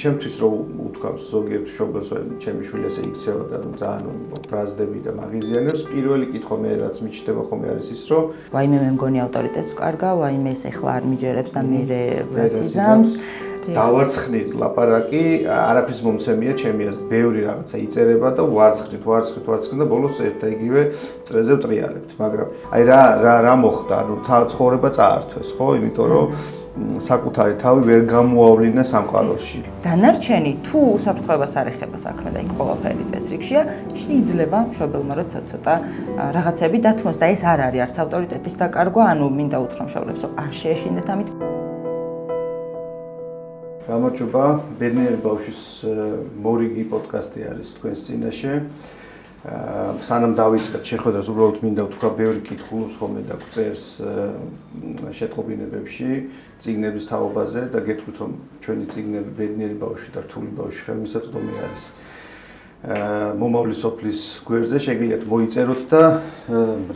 ჩემთვის რო უთქვამს ზოგიერთ მშობელს ჩემი შვილი ესე იქცევა და ძალიან ბრაზდები და მაგიზიანებს პირველი კითხვა მე რაც მიჩნდება ხოლმე არის ის რომ ვაიმე მე მგონი ავტორიტეტს კარგა, ვაიმე ეს ეხლა არ მიჯერებს და მერე ვასიზამს. დავარცხნით ლაპარაკი, არაფრის მომცემია ჩემი აზრით, ბევრი რაღაცა იწერება და ვარცხნით და ბოლოს ერთ და იგივე წრეზე ვტრიალებთ, მაგრამ აი რა მოხდა, ანუ ცხოვრება წაართვეს, ხო? იმიტომ რომ საკუთარი თავი ვერ გამოავლინე სამყაროში. დანარჩენი თუ უსაფრთხოებას არ ეხება საქმე და იქ ყველაფერი წესრიგშია, შეიძლება მშობელმა რომ ცოტა რაღაცები დათმოს და ეს არ არის არც ავტორიტეტის დაკარგვა, ანუ მინდა უთხრა მშობლებს, რომ არ შეეშინდეთ ამით. გამარჯობა, ბედნიერი ბავშვის მორიგი პოდკასტი არის თქვენს წინაშე. სანამ დავიწყებთ შეხვედრას, უბრალოდ მინდა ვთქვა, ბევრი კითხულობს ხოლმე და გწერს შეტყობინებებში წიგნების თაობაზე და გეტყვით, რომ ჩვენი წიგნები ბედნიერი ბავშვი და რთული ბავშვი ხელმისაწვდომი არის. მომავლის სოფლის გვერდზე შეგიძლიათ მოიწეროთ და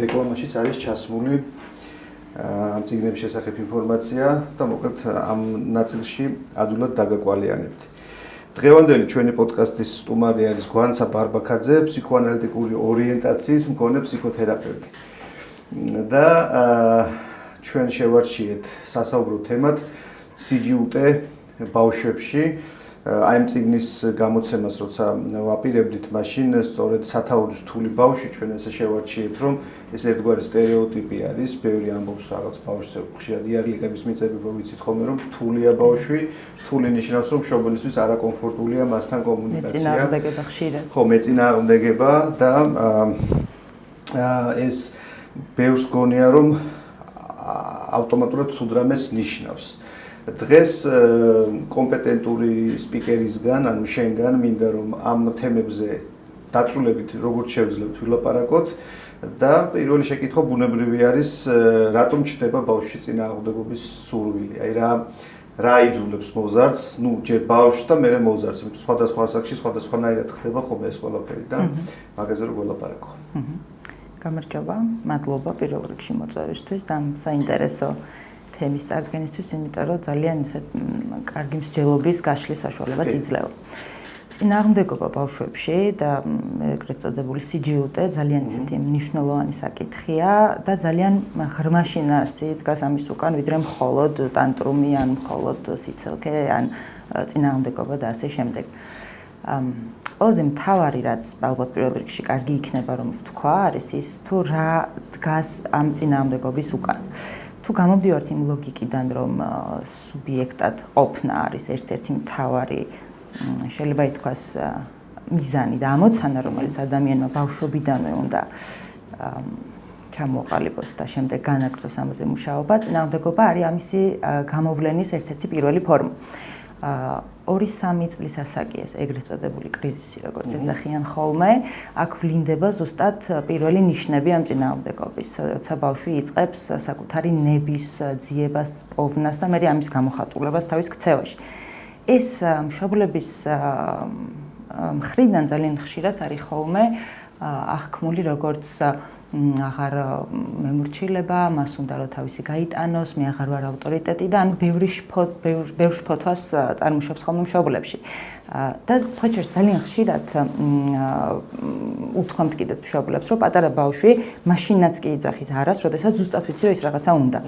რეკლამაშიც არის ჩასმული ამ წიგნების შესახებ ინფორმაცია და მოკლედ ამ ნაწილში ადვილად დაგაკვალიანებთ. დღევანდელი ჩვენი პოდკასტის სტუმარი არის გვანცა ბარბაქაძე, ფსიქოანალიტიკური ორიენტაციის მქონე ფსიქოთერაპევტი. და ჩვენ შევარჩიეთ სასაუბრო თემად სიჯიუტე ბავშვებში. აი ამ წიგნის გამოცემას როცა ვაპირებდით, მაშინ სწორედ სათაურის რთული ბავშვი ჩვენ ესე შევარჩიეთ, რომ ეს ერთგვარი სტერეოტიპი არის, ბევრი ამბობს რაღაც ბავშვზე ხშირად იარლიყების მიწებება ვიცით ხოლმე, რომ რთულია ბავშვი, რთული ნიშნავს, რომ მშობლისთვის არაკომფორტულია მასთან კომუნიკაცია. მეწინააღმდეგება ხშირად. ხო, მეწინააღმდეგება და ეს ბევრს გონია, რომ ავტომატურად ცუდ რამეს ნიშნავს. დღეს კომპეტენტური სპიკერისგან, ანუ შენგან მინდა რომ ამ თემებზე დაწვრილებით როგორც შევძლებთ ვილაპარაკოთ და პირველი შეკითხვა ბუნებრივი არის, რატომ ჩნდება ბავშვში წინააღმდეგობის სურვილი? აი რა იძულებს მოზარდს, ჯერ ბავშვს და მერე მოზარდს, იმიტომ სხვადასხვა ასაკში სხვადასხვანაირად ხდება ხოლმე ეს ყველაფერი და მაგაზე რომ ვილაპარაკო. გამარჯობა, მადლობა პირველ რიგში მოწვევისთვის და საინტერესო თემის წარდგენისთვის, იმიტომ რომ ძალიან ისე კარგი მსჯელობის გაშლის საშუალებას იძლევა. წინააღმდეგობა ბავშვებში და ეგრეთ წოდებული სიჯიუტე ძალიან ისეთი მნიშვნელოვანი საკითხია და ძალიან ღრმა შინაარსი დგას ამის უკან, ვიდრე მხოლოდ ტანტრუმი ან მხოლოდ სიცილქე ან წინააღმდეგობა და ასე შემდეგ. ყველაზე მთავარი რაც ალბათ პირველ რიგში კარგი იქნება რომ ვთქვა, არის ის თუ რა დგას ამ წინააღმდეგობის უკან. თუ გამომდივართ იმ ლოგიკიდან, რომ სუბიექტად ყოფნა არის ერთ-ერთი მთავარი, შეიძლება ითქვას, მიზანი და ამოცანა, რომელიც ადამიანმა ბავშვობიდანვე უნდა ჩამოყალიბოს და შემდეგ განაგრძოს ამაზე მუშაობა, წინააღმდეგობა არის ამისი გამოვლენის ერთ-ერთი პირველი ფორმა. 2-3 წლის ასაკი ეს ეგრეთ წოდებული კრიზისი, როგორც ეძახიან ხოლმე, აქ ვლინდება ზუსტად პირველი ნიშნები ამ წინააღმდეგობის, როცა ბავშვი იწყებს საკუთარი ნების ძიებას, პოვნას და მერე ამის გამოხატულებას თავის ქცევაში. ეს მშობლების მხრიდან ძალიან ხშირად არის ხოლმე აღქმული როგორც აღარ მემორჩილება, მას უნდა რომ თავისი გაიტანოს, მე აღარ ვარ ავტორიტეტი და ან ბევრ შფოთვას წარმოშობს ხოლმე მშობლებში. და სხვაჩერთ ძალიან ხშირად უთქვამთ კიდევ მშობლებს, რომ პატარა ბავშვი მაშინაც კი იძახის არას, როდესაც ზუსტად ვიცი, რომ ის რაღაცა უნდა.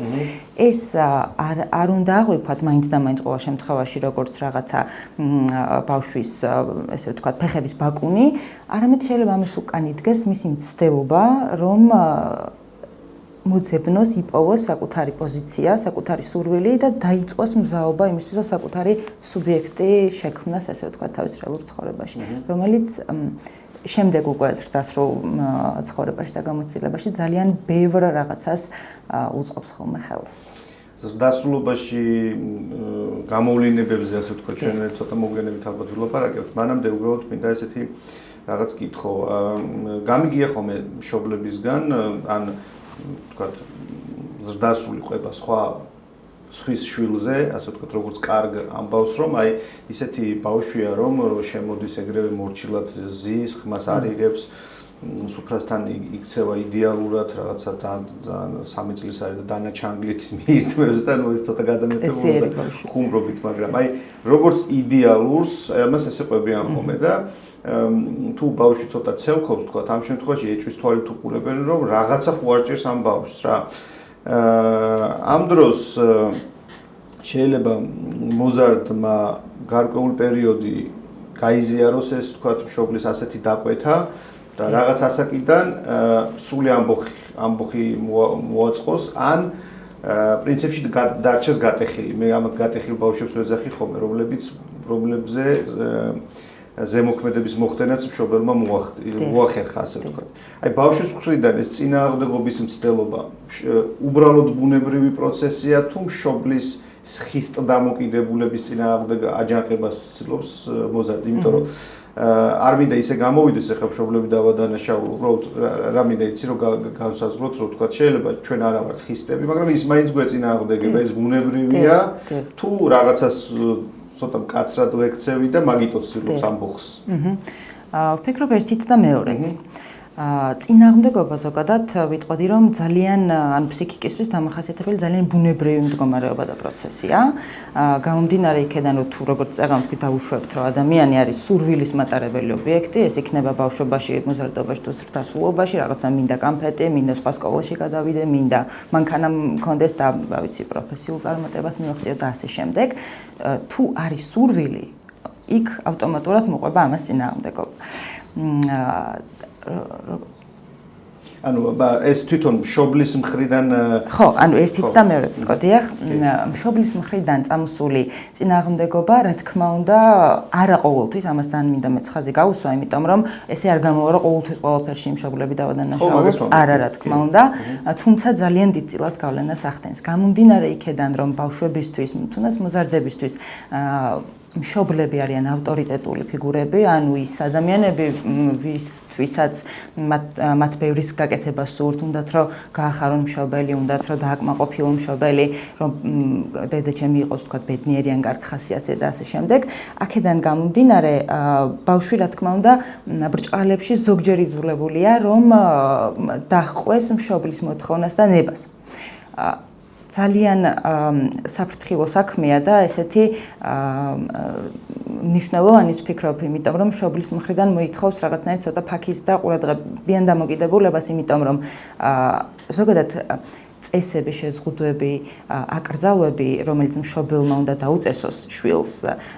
ეს არ უნდა აღვიქვათ მაინც და მაინც ყოველ შემთხვევაში როგორც რაღაცა ბავშვის, ესე ვთქვათ, ფეხების ბაკუნი, არამედ შეიძლება ამის უკან იდგეს მისი მცდელობა, რომ მოძებნოს, იპოვოს საკუთარი პოზიცია, საკუთარი სურვილი და დაიწყოს მზაობა იმისთვის, რომ საკუთარი სუბიექტი შექმნას, ასე ვთქვათ, თავის რეალურ ცხოვრებაში, რომელიც შემდეგ უკვე ზრდასრულ ცხოვრებაში და გამოცდილებაში ძალიან ბევრ რაღაცას უწყობს ხოლმე ხელს. ზრდასრულობაში გამოვლინებებზე, ასე ვთქვათ, ჩვენ ცოტა მოგვიანებით ალბათ ვილაპარაკებთ, მანამდე უბრალოდ მინდა ესეთი რაღაც კითხო. გამიგია ხოლმე მშობლებისგან, ან ვთქვათ, ზრდასრული ყვება სხვის შვილზე, ასე ვთქვათ, როგორც კარგ ამბავს, რომ აი ისეთი ბავშვია, რომ შემოდის ეგრევე მორჩილად ზის, ხმას არ იღებს, სუფრასთან იქცევა იდეალურად, რაღაცა ძალიან 3 წლის არის და დანაჩანგლით მიირთმევს და ეს ცოტა გადამეტებული და ხუმრობით, მაგრამ აი როგორც იდეალურს, ამას ესე ყვებიან ხოლმე და თუ ბავშვი ცოტა ცელქობს, თქვა, ამ შემთხვევაში ეჭვის თვალით უყურებენ, რომ რაღაცა ხო არ ჭირს ამ ბავშვს რა. ამ დროს შეიძლება მოზარდმა გარკვეული პერიოდი გაიზიაროს ეს თქვა მშობლის ასეთი დაკვეთა და რაღაც ასაკიდან სრული ამბოხი მოაწყოს ან პრინციპში დარჩეს გატეხილი. მე ამათ გატეხილ ბავშვებს ვეძახი ხოლმე, რომლებზე ზემოქმედების მოხდენაც მშობელმა მოახერხა, ასე ვთქვათ. აი ბავშვის მხრიდან ეს წინააღმდეგობის მცდელობა უბრალოდ ბუნებრივი პროცესია თუ მშობლის ხისტ დამოკიდებულების წინააღმდეგ აჯანყებას ცდილობს მოზარდი, იმიტომ რომ არ მინდა ისე გამოვიდეს ახლა მშობლები დავადანაშაულო, უბრალოდ რა მინდა იცი რომ განსაზღვროთ, რომ თქვა შეიძლება ჩვენ არა ვართ ხისტები, მაგრამ ის მაინც გვეწინააღმდეგება, ეს ბუნებრივია, თუ რაღაცას ცოტა მკაცრად ვექცევი და მაგითო ვცდილობ ამბოხს. ვფიქრობ ერთიც და მეორეც. წინააღმდეგობა ზოგადად ვიტყოდი რომ ძალიან ან ფსიქიკისთვის დამახასიათებელი ძალიან ბუნებრივი მდგომარეობა და პროცესია. გამომდინარე იქედან რომ თუ როგორც წეგან თქვი დავუშვებთ რომ ადამიანი არის სურვილის მატარებელი ობიექტი, ეს იქნება ბავშვობაში, მოზარდობაში თუ სრთასულობაში, რაღაცა მინდა კამფეტი, მინდა სხვა სკოლაში გადავიდე, მინდა მანქანა მქონდეს და რა ვიცი პროფესიულ წარმატებას მივაღწიო და ასე შემდეგ. თუ არის სურვილი, იქ ავტომატურად მოყვება ამას წინააღმდეგობა. ანუ ეს თვითონ მშობლის მხრიდან ხო, ანუ ერთიც და მეორეც ვთქოდიახ, მშობლის მხრიდან წამოსული წინააღმდეგობა, რა თქმა უნდა, არა ყოველთვის, ამას ძალიან მინდა მეც ხაზი გავუსვა, იმიტომ რომ ესე არ გამოვა, რომ ყოველთვის ყველაფერში მშობლები დავადანაშაულოთ, არა, რა თქმა უნდა, თუმცა ძალიან დიდწილად გავლენას ახდენს. გამომდინარე იქედან, რომ ბავშვებისთვის, თუნდაც მოზარდებისთვის მშობლები არიან ავტორიტეტული ფიგურები, ანუ ის ადამიანები, ვისთვისაც მათ ბევრის გაკეთებას სურთ, უნდათ რომ გაახარონ მშობელი, უნდათ რომ დააკმაყოფილონ მშობელი, რომ დედა ჩემი იყოს თქვა ბედნიერი ან კარგ ხასიათზე და ასე შემდეგ. აქედან გამომდინარე, ბავშვი რა თქმა უნდა ბრჭყალებში ზოგჯერ იძულებულია, რომ დაჰყვეს მშობლის მოთხოვნას და ნებას. ძალიან საფრთხილო საქმეა და ესეთი მნიშვნელოვანიც ვფიქრობ, იმიტომ რომ მშობლის მხრიდან მოითხოვს რაღაცნაირად ცოტა ფაქის და ყურადღებიან დამოკიდებულებას, იმიტომ რომ ზოგადად წესები, შეზღუდვები, აკრძალვები, რომელიც მშობელმა უნდა დაუწესოს შვილს,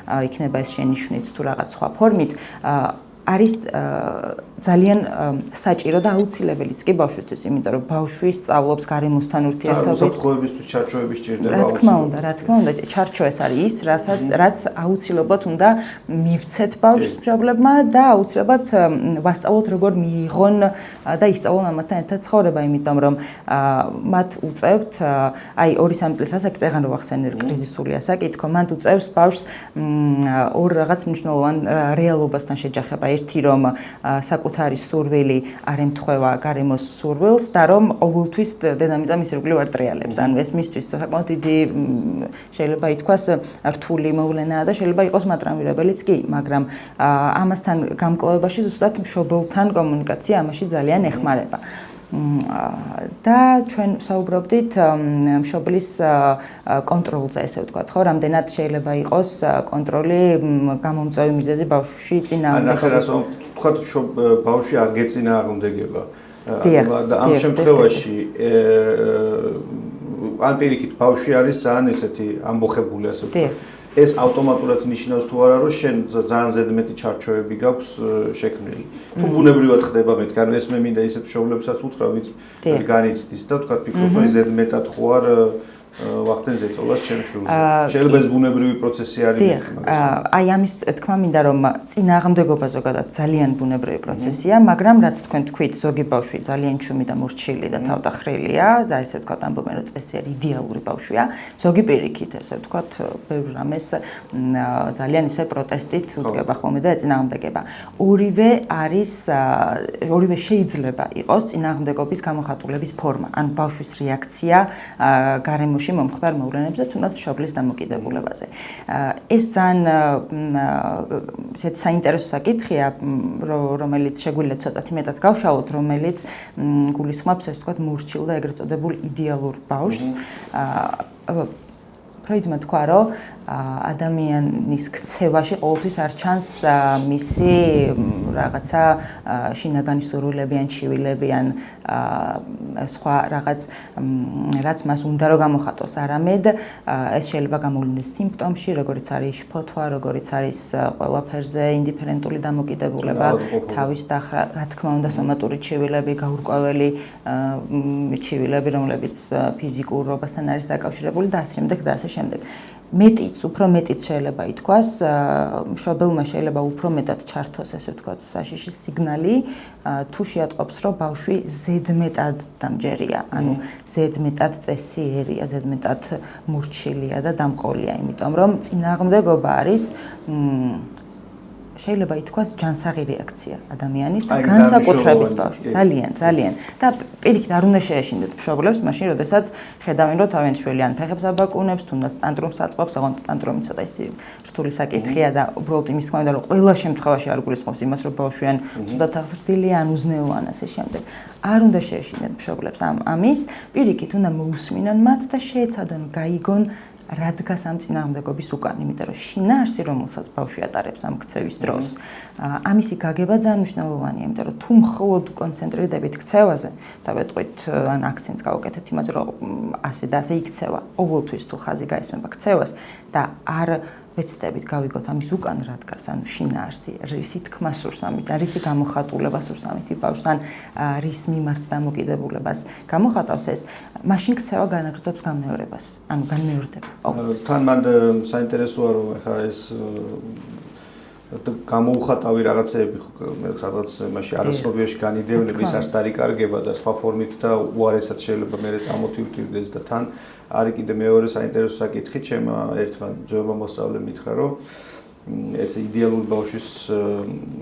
იქნება ეს შენიშვნით თუ რაღაც სხვა ფორმით, არის ძალიან საჭირო და აუცილებელიც კი ბავშვისთვის, იმიტომ რომ ბავშვი სწავლობს გარემოსთან ურთიერთობით. უსაფრთხოებისთვის ჩარჩოები სჭირდება. რა თქმა უნდა, ჩარჩო ეს არის ის, რაც აუცილებლად უნდა მივცეთ ბავშვს მშობლებმა და აუცილებლად ვასწავლოთ როგორ მიიღონ და ისწავლონ ამათთან ერთად ცხოვრება, იმიტომ რომ მათ უწევთ, აი 2-3 წლის ასაკი წეგან რო ახსენე კრიზისული ასაკი, თქო, მან უწევს ბავშვს ორ რაღაც მნიშვნელოვან რეალობასთან შეჯახება. ერთი რომ საკუთარი სურვილი არ ემთხვევა გარემოს სურვილს და რომ ყოველთვის დედამიწა მის ირგვლივ არ ტრიალებს. ანუ ეს მისთვის საკმაოდ დიდი შეიძლება ითქვას რთული მოვლენაა და შეიძლება იყოს მატრამირებელიც კი, მაგრამ ამასთან გამკლავებაში ზუსტად მშობელთან კომუნიკაცია ამაში ძალიან ეხმარება. და ჩვენ საუბრობდით მშობლის კონტროლზე, ესე ვთქვათ, ხო, რამდენად შეიძლება იყოს კონტროლი გამომწვევი მიზეზი ბავშვში წინააღმდეგობის. ანუ თქვათ, ბავშვი არ გეწინააღმდეგება. და ამ შემთხვევაში ან პირიქით ბავშვი არის ძალიან ესეთი ამბოხებული, ასე ვთქვათ. ეს ავტომატურად ნიშნავს თუ არა, რომ შენ ძალიან ზედმეტი ჩარჩოები გაქვს შექმნილი. თუ ბუნებრივად ხდება მეთქი, ანუ ეს მე მინდა ისეთ მშობლებსაც უთხრა, ვინც განიცდის და თქვა ფიქრობ, რომ ზედმეტად ხო არ ვახდენ ზეწოლას ჩემ შვილზე. შეიძლება ეს ბუნებრივი პროცესი არის მეთქი, მაგრამ აი ამის თქმა მინდა, რომ წინააღმდეგობა ზოგადად ძალიან ბუნებრივი პროცესია, მაგრამ რაც თქვენ თქვით, ზოგი ბავშვი ძალიან ჩუმი და მორჩილი და თავდახრილია და ესე ვთქვათ, ამბობენ, რომ წესიერი იდეალური ბავშვია. ზოგი პირიქით, ესე ვთქვათ, ბევრ რამეს ძალიან ისე პროტესტით უდგება ხოლმე და ეწინააღმდეგება. ორივე შეიძლება იყოს წინააღმდეგობის გამოხატულების ფორმა, ან ბავშვის რეაქცია გარემოში მომხდარ მოვლენებზე, თუნდაც მშობლის დამოკიდებულებაზე. ეს ძალიან ისეთი საინტერესო საკითხია, რომელიც შეგვიძლია ცოტათი მეტად გავშალოთ, რომელიც გულისხმობს, ასე ვთქვათ, მორჩილ და ეგრეთ წოდებულ იდეალურ ბავშვს. ფროიდმა თქვა, რომ ადამიანის ქცევაში ყოველთვის არ ჩანს მისი რაღაცა შინაგანი სურვილები ან ჩივილები ან სხვა რაღაც რაც მას უნდა რომ გამოხატოს, არამედ ეს შეიძლება გამოვლინდეს სიმპტომში, როგორიც არის შფოთვა, როგორიც არის ყველაფერზე ინდიფერენტული დამოკიდებულება, თავის დახრა, რა თქმა უნდა, სომატური ჩივილები, გაურკვეველი ჩივილები, რომლებიც ფიზიკურობასთან არის დაკავშირებული და ასე შემდეგ და ასე შემდეგ. უფრო მეტიც შეიძლება ითქვას, მშობელმა შეიძლება უფრო მეტად ჩართოს, ესე ვთქვათ, საშიშის სიგნალი, თუ შეატყობს, რომ ბავშვი ზედმეტად დამჯერია, ანუ ზედმეტად წესიერია, ზედმეტად მურჩილია და დამყოლია, იმიტომ რომ წინააღმდეგობა არის შეიძლება ითქვას ჯანსაღი რეაქცია ადამიანის და განსაკუთრების ბავშვი. ძალიან. და პირიქით არ უნდა შეეშინდეთ მშობლებს, მაშინ როდესაც ხედავენ, რომ თავიანთი შვილი ან ფეხებს აბაკუნებს, თუნდაც ტანტრუმს აწყობს, ოღონდ ტანტრუმი ცოტა ის რთული საკითხია და უბრალოდ იმის თქმა უნდა, რომ ყველა შემთხვევაში არ გულისხმობს იმას, რომ ბავშვი ან ცუდად აღზრდილია, ან უზნეო ან ასე შემდეგ. არ უნდა შეეშინდეთ მშობლებს ამის, პირიქით უნდა მოусმინონ მათ და შეეცადონ გაიგონ რა დგას ამ წინააღმდეგობის უკან, იმიტომ რომ შინაარსი, რომელსაც ბავშვი ატარებს ამ ქცევის დროს, ამისი გაგება ძალიან მნიშვნელოვანია, იმიტომ რომ თუ მხოლოდ კონცენტრირდებით ქცევაზე, დავეტყვით ან აქცენტს გავაკეთებთ იმაზე, რომ ასე და ასე იქცევა, ყოველთვის თუ ხაზი გაისმება ქცევას და არ ვეცდებით გავიგოთ ამის უკან რა დგას, ანუ შინაარსი, რისი თქმა სურს ამით, რისი გამოხატულება სურს ამით ბავშვს, ან რის მიმართ დამოკიდებულებას გამოხატავს ეს, მაშინ ქცევა განაგრძობს განმეორებას, ანუ განმეორდება. თან მანდ საინტერესოა რომ ახლა ეს გამოუხატავი რაღაცეები მე სადღაც მაშინ არასწორიაში განიდევნები ის არის დარიკარგება და სხვა ფორმით და უარესად შეიძლება მე წამოთივდეს და თან არის კიდე მეორე საინტერესო საკითხი ჩემმა ერთმა ძველმა მოსწავლემ მითხრა რომ ეს იდეალური ბავშვის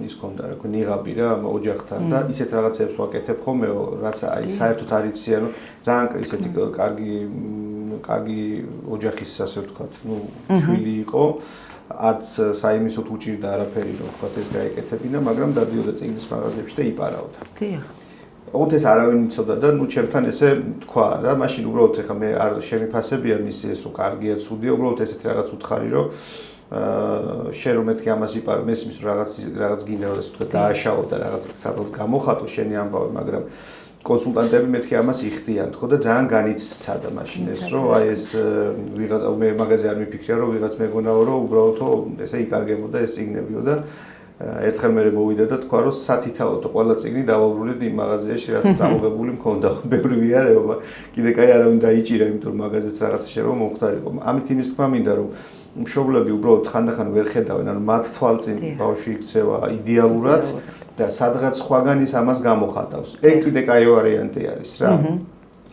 ის კონდა რა ქვია ნიღაბი რა ოჯახთან და ისეთ რაღაცებს ვაკეთებ ხოლმე რაც აი საერთოდ არ იცი ანუ ძალიან ისეთი კარგი ოჯახის ასე ვთქვათ ნუ შვილი იყო არც საიმისოდ უჭირდა არაფერი რომ ვთქვათ ეს გაეკეთებინა მაგრამ დადიოდა წიგნის მაღაზიებში და იპარავდა. დიახ. ოღონდ ეს არავინ იცოდა და ნუ ჩემთან ესე თქვა და მაშინ უბრალოდ ეხა მე არ შემიფასებია მისი ეს რომ კარგია ცუდია უბრალოდ ესეთი რაღაც უთხარი რომ შენ რომ მეთქი ამას იპარო მესმის რაღაც გინდა რომ ასე ვთქვათ დააშაო და რაღაც სადღაც გამოხატო შენი ამბავი მაგრამ კონსულტანტები მეთქი ამას იხდიან თქო და ძალიან განიცადა მაშინ ეს რომ აი ეს ვიღაც მე მაგაზე არ მიფიქრია რომ ვიღაც მეგონაო რომ უბრალოდ ესე იკარგებოდა ეს წიგნებიო და ერთხელ მე მოვიდა და თქვა რომ სათითაოთო ყველა წიგნი დავაბრუნეთ იმ მაღაზიაში რაც წამოღებული მქონდა ბევრი ვიარება კიდე კაი არავინ დაიჭირა იმიტომ რომ მაღაზიაც რაღაცა შეიძლება მომხდარიყო ამით იმის თქმა მინდა რომ მშობლები უბრალოდ ხანდახან ვერ ხედავენ ანუ მათ თვალწინ ბავშვი იქცევა იდეალურად და სადღაც სხვაგან ის ამას გამოხატავს. ეგ კიდე კაი ვარიანტი არის რა.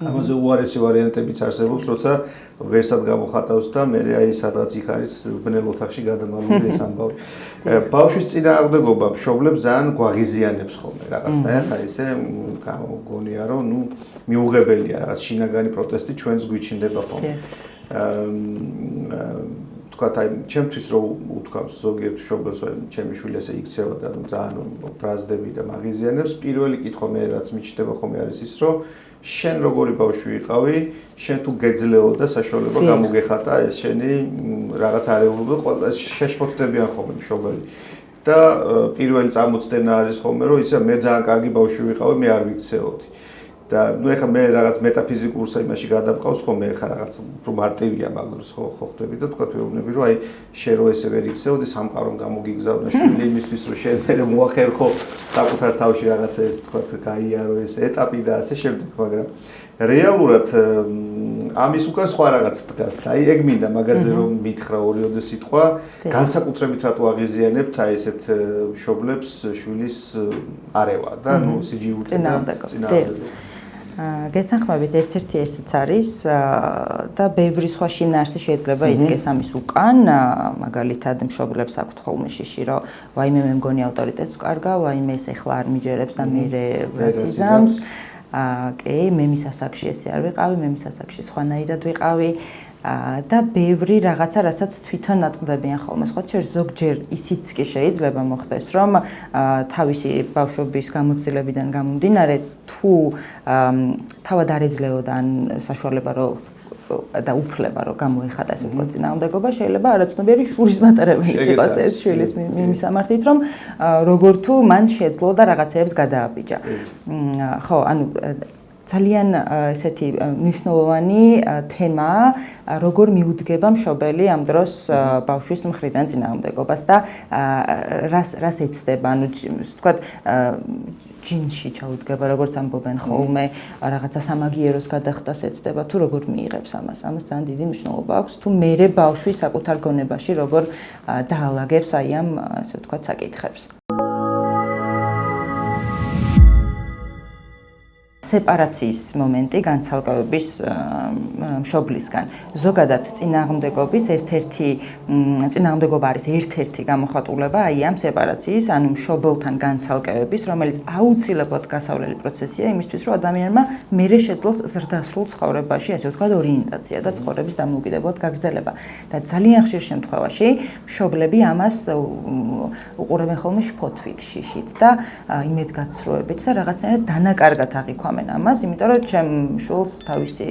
ამაზე უარესი ვარიანტებიც არსებობს, როცა ვერსად გამოხატავს და მე აი სადღაც იქ არის ბნელ ოთახში გადამალული ეს ამბავი. ბავშვის წინააღმდეგობა მშობლებს ძალიან გვაღიზიანებს ხოლმე რაღაცნაირად აი ესე გამოგონია რომ ნუ მიუღებელია რაღაც შინაგანი პროტესტი ჩვენს გვიჩნდება ხოლმე. თქვათ აი ჩემთვის რო უთქვამს ზოგიერთ მშობელს ჩემი შვილი ესე იქცევა და ძალიან ბრაზდები და მაგიზიანებს პირველი კითხვა მე რაც მიჩნდება ხოლმე არის ის რომ შენ როგორი ბავშვი იყავი შენ თუ გეძლეო და საშუალება გამოგეხატა ეს შენი რაღაც არეულობა ყველა შეშფოთდებიან ხოლმე მშობელი და პირველი წამოწდენა არის ხოლმე რომ ისა მე ძალიან კარგი ბავშვი ვიყავი მე არ ვიქცეოდი და ნუ ეხლა მე რაღაც მეტაფიზიკურ იმაში გადამყავს ხოლმე ეხლა რაღაც უფრო მარტივია მაგდროს ხო ხვდები და თქვა ვეუბნები რომ აი შენ რო ესე ვერ იქცეოდი სამყარომ გამოგიგზავნა შვილი იმისთვის რომ შენ მე მოახერხო საკუთარ თავში რაღაცა ეს თქვა გაიარო ეს ეტაპი და ასე შემდეგ მაგრამ რეალურად ამის უკან სხვა რაღაც დგას და აი ეგ მინდა მაგაზე რომ მითხრა ორიოდე სიტყვა განსაკუთრებით რატო აღიზიანებთ აი ესეთ მშობლებს შვილის არევა და ნუ სიჯიუტე და წინააღმდეგობა გეთანხმებით ერთ-ერთი ესეც არის და ბევრი სხვა შინაარსი შეიძლება იდგეს ამის უკან მაგალითად მშობლებს აქვთ ხოლმე შიში რომ ვაიმე მე მგონი ავტორიტეტს ვკარგა ვაიმე ეს ეხლა არ მიჯერებს და მე რასიზმს კი მე მის ასაკში ესე არ ვიყავი მე მის ასაკში სხვანაირად ვიყავი და ბევრი რაღაცა რასაც თვითონ აწყდებიან ხოლმე სხვა შორის ზოგჯერ ისიც კი შეიძლება მოხდეს რომ თავისი ბავშვობის გამოცდილებიდან გამომდინარე თუ თავად არ ეძლეოდა ან საშუალება რომ და უფლება რომ გამოეხატა ესე ვთქვათ წინააღმდეგობა შეიძლება არაცნობიერი შურის მატარებელიც იყოს ეს შვილის მიმისამართით რომ როგორ თუ მან შეძლო და რაღაცეებს გადააბიჯა. ხო, ანუ ძალიან ესეთი მნიშვნელოვანი თემაა როგორ მიუდგება მშობელი ამ დროს ბავშვის მხრიდან წინააღმდეგობას და რას ეცდება ანუ ვთქვათ ჯინში ჩაუდგება როგორც ამბობენ ხოლმე რაღაცა სამაგიეროს გადახდას ეცდება თუ როგორ მიიღებს ამას ძალიან დიდი მნიშვნელობა აქვს თუ მერე ბავშვი საკუთარ გონებაში როგორ დაალაგებს აი ამ ასე ვთქვათ საკითხებს სეპარაციის მომენტი განცალკევების მშობლისგან. ზოგადად წინააღმდეგობის წინააღმდეგობა არის ერთ-ერთი გამოხატულება აი ამ სეპარაციის, ანუ მშობელთან განცალკევების, რომელიც აუცილებლად გასავლელი პროცესია იმისთვის, რომ ადამიანმა მერე შეძლოს ზრდასრულ ცხოვრებაში, ასე ვთქვათ, ორიენტაცია და ცხოვრების დამოუკიდებლად გაგრძელება. და ძალიან ხშირ შემთხვევაში მშობლები ამას უყურებენ ხოლმე შფოთვით, შიშით და იმედგაცრუებით და რაღაცნაირად დანაკარგად აღიქვამენ ამას, იმიტომ რომ ჩემ შულს თავისი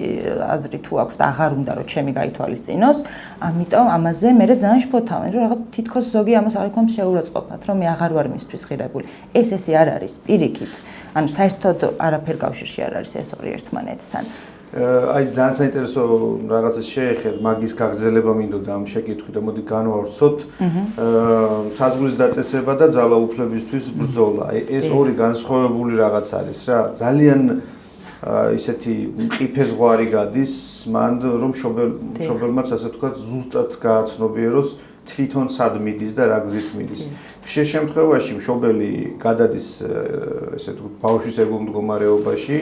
აზრი თუ აქვს და აღარ უნდა რომ ჩემი გაითვალისწინოს, ამიტომ ამაზე მე ძალიან შფოთავენ, რომ რაღაც თითქოს ზოგი ამას აღიქვამს შეურაცხყოფად, რომ მე აღარ ვარ მისთვის ღირებული. ესე არ არის, პირიქით. ანუ საერთოდ არაფერ კავშირში არ არის ეს ორი ერთმანეთთან. აი ძალიან საინტერესო რაღაცას შეეხეთ, მაგის გაგრძელება მინდოდა ამ შეკითხვით და მოდი განვავრცოთ. საზღვრის დაწესება და ძალაუფლებისთვის ბრძოლა. ეს ორი განსხვავებული რაღაც არის რა. ძალიან ისეთი მყიფე ზღვარი გადის, მანდ რომ მშობელმაც ასე ვთქვათ, ზუსტად გააცნობიეროს თვითონ სად მიდის და რა გზით მიდის. ხშირ შემთხვევაში მშობელი გადადის ესე ვთქვათ, ბავშვის ეგონმდგომარეობაში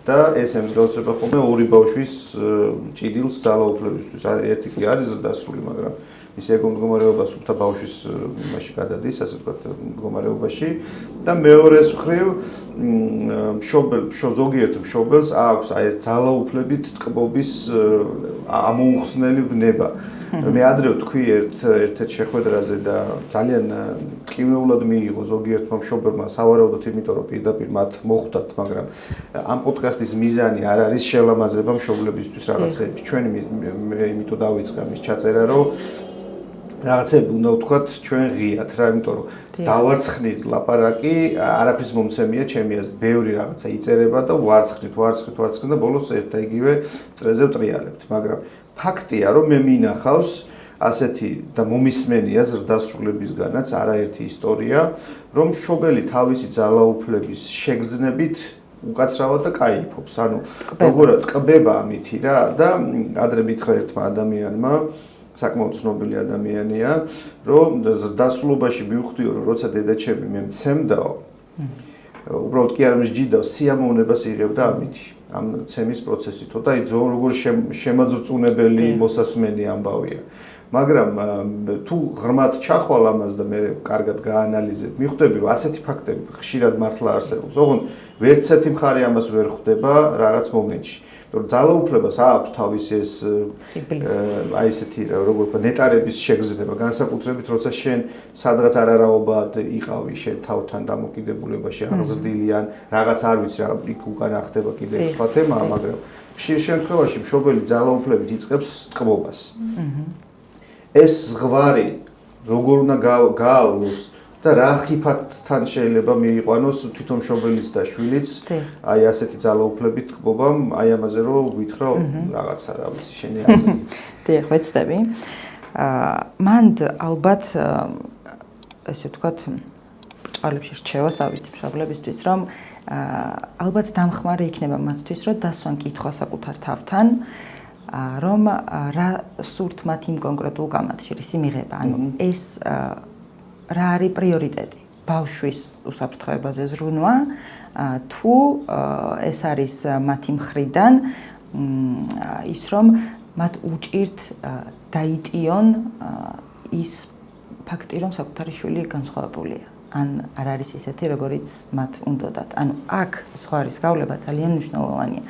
და ეს ემსგავსება ხოლმე ორი ბავშვის ჭიდილს ძალაუფლებისთვის. ერთი კი არის ზრდასრული, მაგრამ ის ეგონმდგომარეობა სულთა ბავშვის იმაში გადადის, ასე ვთქვათ, მდგომარეობაში და მეორეს მხრივ ზოგიერთ მშობელს აქვს აი ეს ძალაუფლებით ტკბობის ამოუხსნელი ვნება. მე ადრე ვთქვი ერთ-ერთ შეხვედრაზე და ძალიან ტკივნეულად მიიღო ზოგიერთმა მშობელმა სავარაუდოდ იმიტომ რომ პირდაპირ მათ მოხვდათ, მაგრამ ამ პოდკასტის მიზანი არ არის შელამაზება მშობლებისთვის რაღაცეების. ჩვენი მე იმიტომ დავიწყე ამის ჩაწერა, რომ რაღაცები უნდა ვთქვათ ჩვენ ღიათ რა, იმიტომ რომ დავარცხნით ლაპარაკი, არაფრის მომცემია ჩემი აზრით. ბევრი რაღაცა იწერება და ვარცხნით და ბოლოს ერთ და იგივე წრეზე ვტრიალებთ, მაგრამ ფაქტია, რომ მე მინახავს ასეთი და მომისმენია ზრდასრულებისგანაც არაერთი ისტორია, რომ მშობელი თავისი ძალაუფლების შეგრძნებით უკაცრავად და кайფობს. ანუ როგორად ტკბება ამითი რა და ადრე მითხრა ერთმა ადამიანმა საკმაოდ ცნობილი ადამიანია, რომ დასრულობაში მივხვდიო, რომ როცა დედაჩემი მე მცემდაო, უბრალოდ კი არ მსჯიდავ, სიამოვნებას იღებდა ამითი, ამ ცემის პროცესითო და როგორ შემაძრწუნებელი მოსასმენი ამბავია. მაგრამ თუ ღრმად ჩახვალ ამას და მე კარგად გაანალიზებ, მიხვდები, რომ ასეთი ფაქტები ხშირად მართლა არსებობს. ოღონდ ვერცერთი მხარე ამას ვერ ხვდება რაღაც მომენტში. ძალაუფლებას აქვს თავისი ეს აი ესეთი როგორ ვთქვა ნეტარების შეგრძნება, განსაკუთრებით როცა შენ სადღაც არარაობად იყავი შენ თავთან დამოკიდებულებაში აღზრდილი ან რაღაც არ ვიცი რა იქ უკან ახდება კიდე სხვა თემაა, მაგრამ ხშირ შემთხვევაში მშობელი ძალაუფლებით იწყებს ტკბობას. ეს ზღვარი როგორ უნდა გაავლოს და რა ხიფათთან შეიძლება მიიყვანოს თვითონ მშობელიც და შვილიც აი ასეთი ძალაუფლებით ტკბობამ, აი ამაზე რომ ვითხრა რაღაცა რა ვიცი შენი აზრი. დიახ, ვეცდები. მანდ ალბათ ესე ვთქვათ ჭალებში რჩევა ავიდი მშობლებისთვის, რომ ალბათ დამხმარე იქნება მათთვის, რომ დასვან კითხვა საკუთარ თავთან, რომ რა სურთ მათ იმ კონკრეტულ კამათში, ისი მიღება. ანუ ეს რა არის პრიორიტეტი? ბავშვის უსაფრთხოებაზე ზრუნვა, თუ ეს არის მათი მხრიდან ის რომ მათ უჭირთ დაიტიონ ის ფაქტი, რომ საკუთარი შვილი განსხვავებულია. ან არ არის ისეთი, როგორიც მათ უნდოდათ. ანუ აქ სხვა არის გავლება ძალიან მნიშვნელოვანია.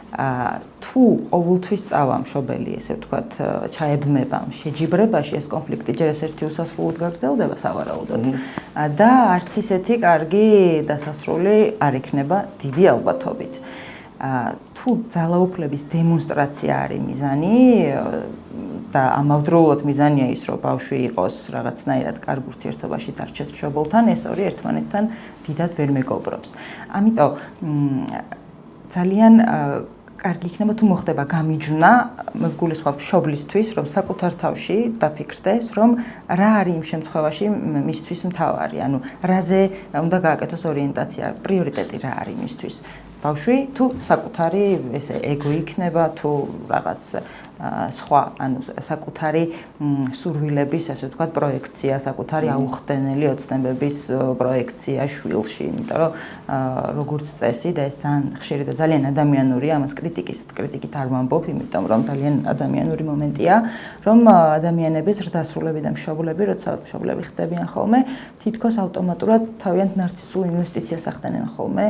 თუ ყოველთვის წავა მშობელი, ესე ვთქვათ, ჩაებმება შეჯიბრებაში, ეს კონფლიქტი ჯერ ერთი უსასრულოდ გაგრძელდება სავარაუდოდ და არც ისეთი კარგი დასასრული არ იქნება დიდი ალბათობით. თუ ძალაუფლების დემონსტრაცია არის მიზანი და ამავდროულად მიზანია ის, რომ ბავშვი იყოს რაღაცნაირად კარგ ურთიერთობაში დარჩეს მშობელთან, ეს ორი ერთმანეთთან დიდად ვერ მეგობრობს. ამიტომ ძალიან კარგი იქნება თუ მოხდება გამიჯვნა, მე ვგულისხმობ მშობლისთვის, რომ საკუთარ თავში დაფიქრდეს, რომ რა არის იმ შემთხვევაში მისთვის მთავარი, ანუ რაზე უნდა გააკეთოს ორიენტაცია, პრიორიტეტი რა არის მისთვის. ბავშვი თუ საკუთარი ესე ეგო იქნება თუ რაღაც სხვა, ანუ საკუთარი სურვილების, ასე ვთქვათ, პროექცია, საკუთარი აუხსნელი ოცნებების პროექცია შვილში, იმიტომ რომ როგორც წესი და ეს ძალიან ხშირი და ძალიან ადამიანურია, ამას კრიტიკით არ ვამბობ, იმიტომ რომ ძალიან ადამიანური მომენტია, რომ ადამიანების ზრდასრულები და მშობლები, როცა მშობლები ხდებიან ხოლმე, თითქოს ავტომატურად თავიანთ ნარცისულ ინვესტიციას ახდენენ ხოლმე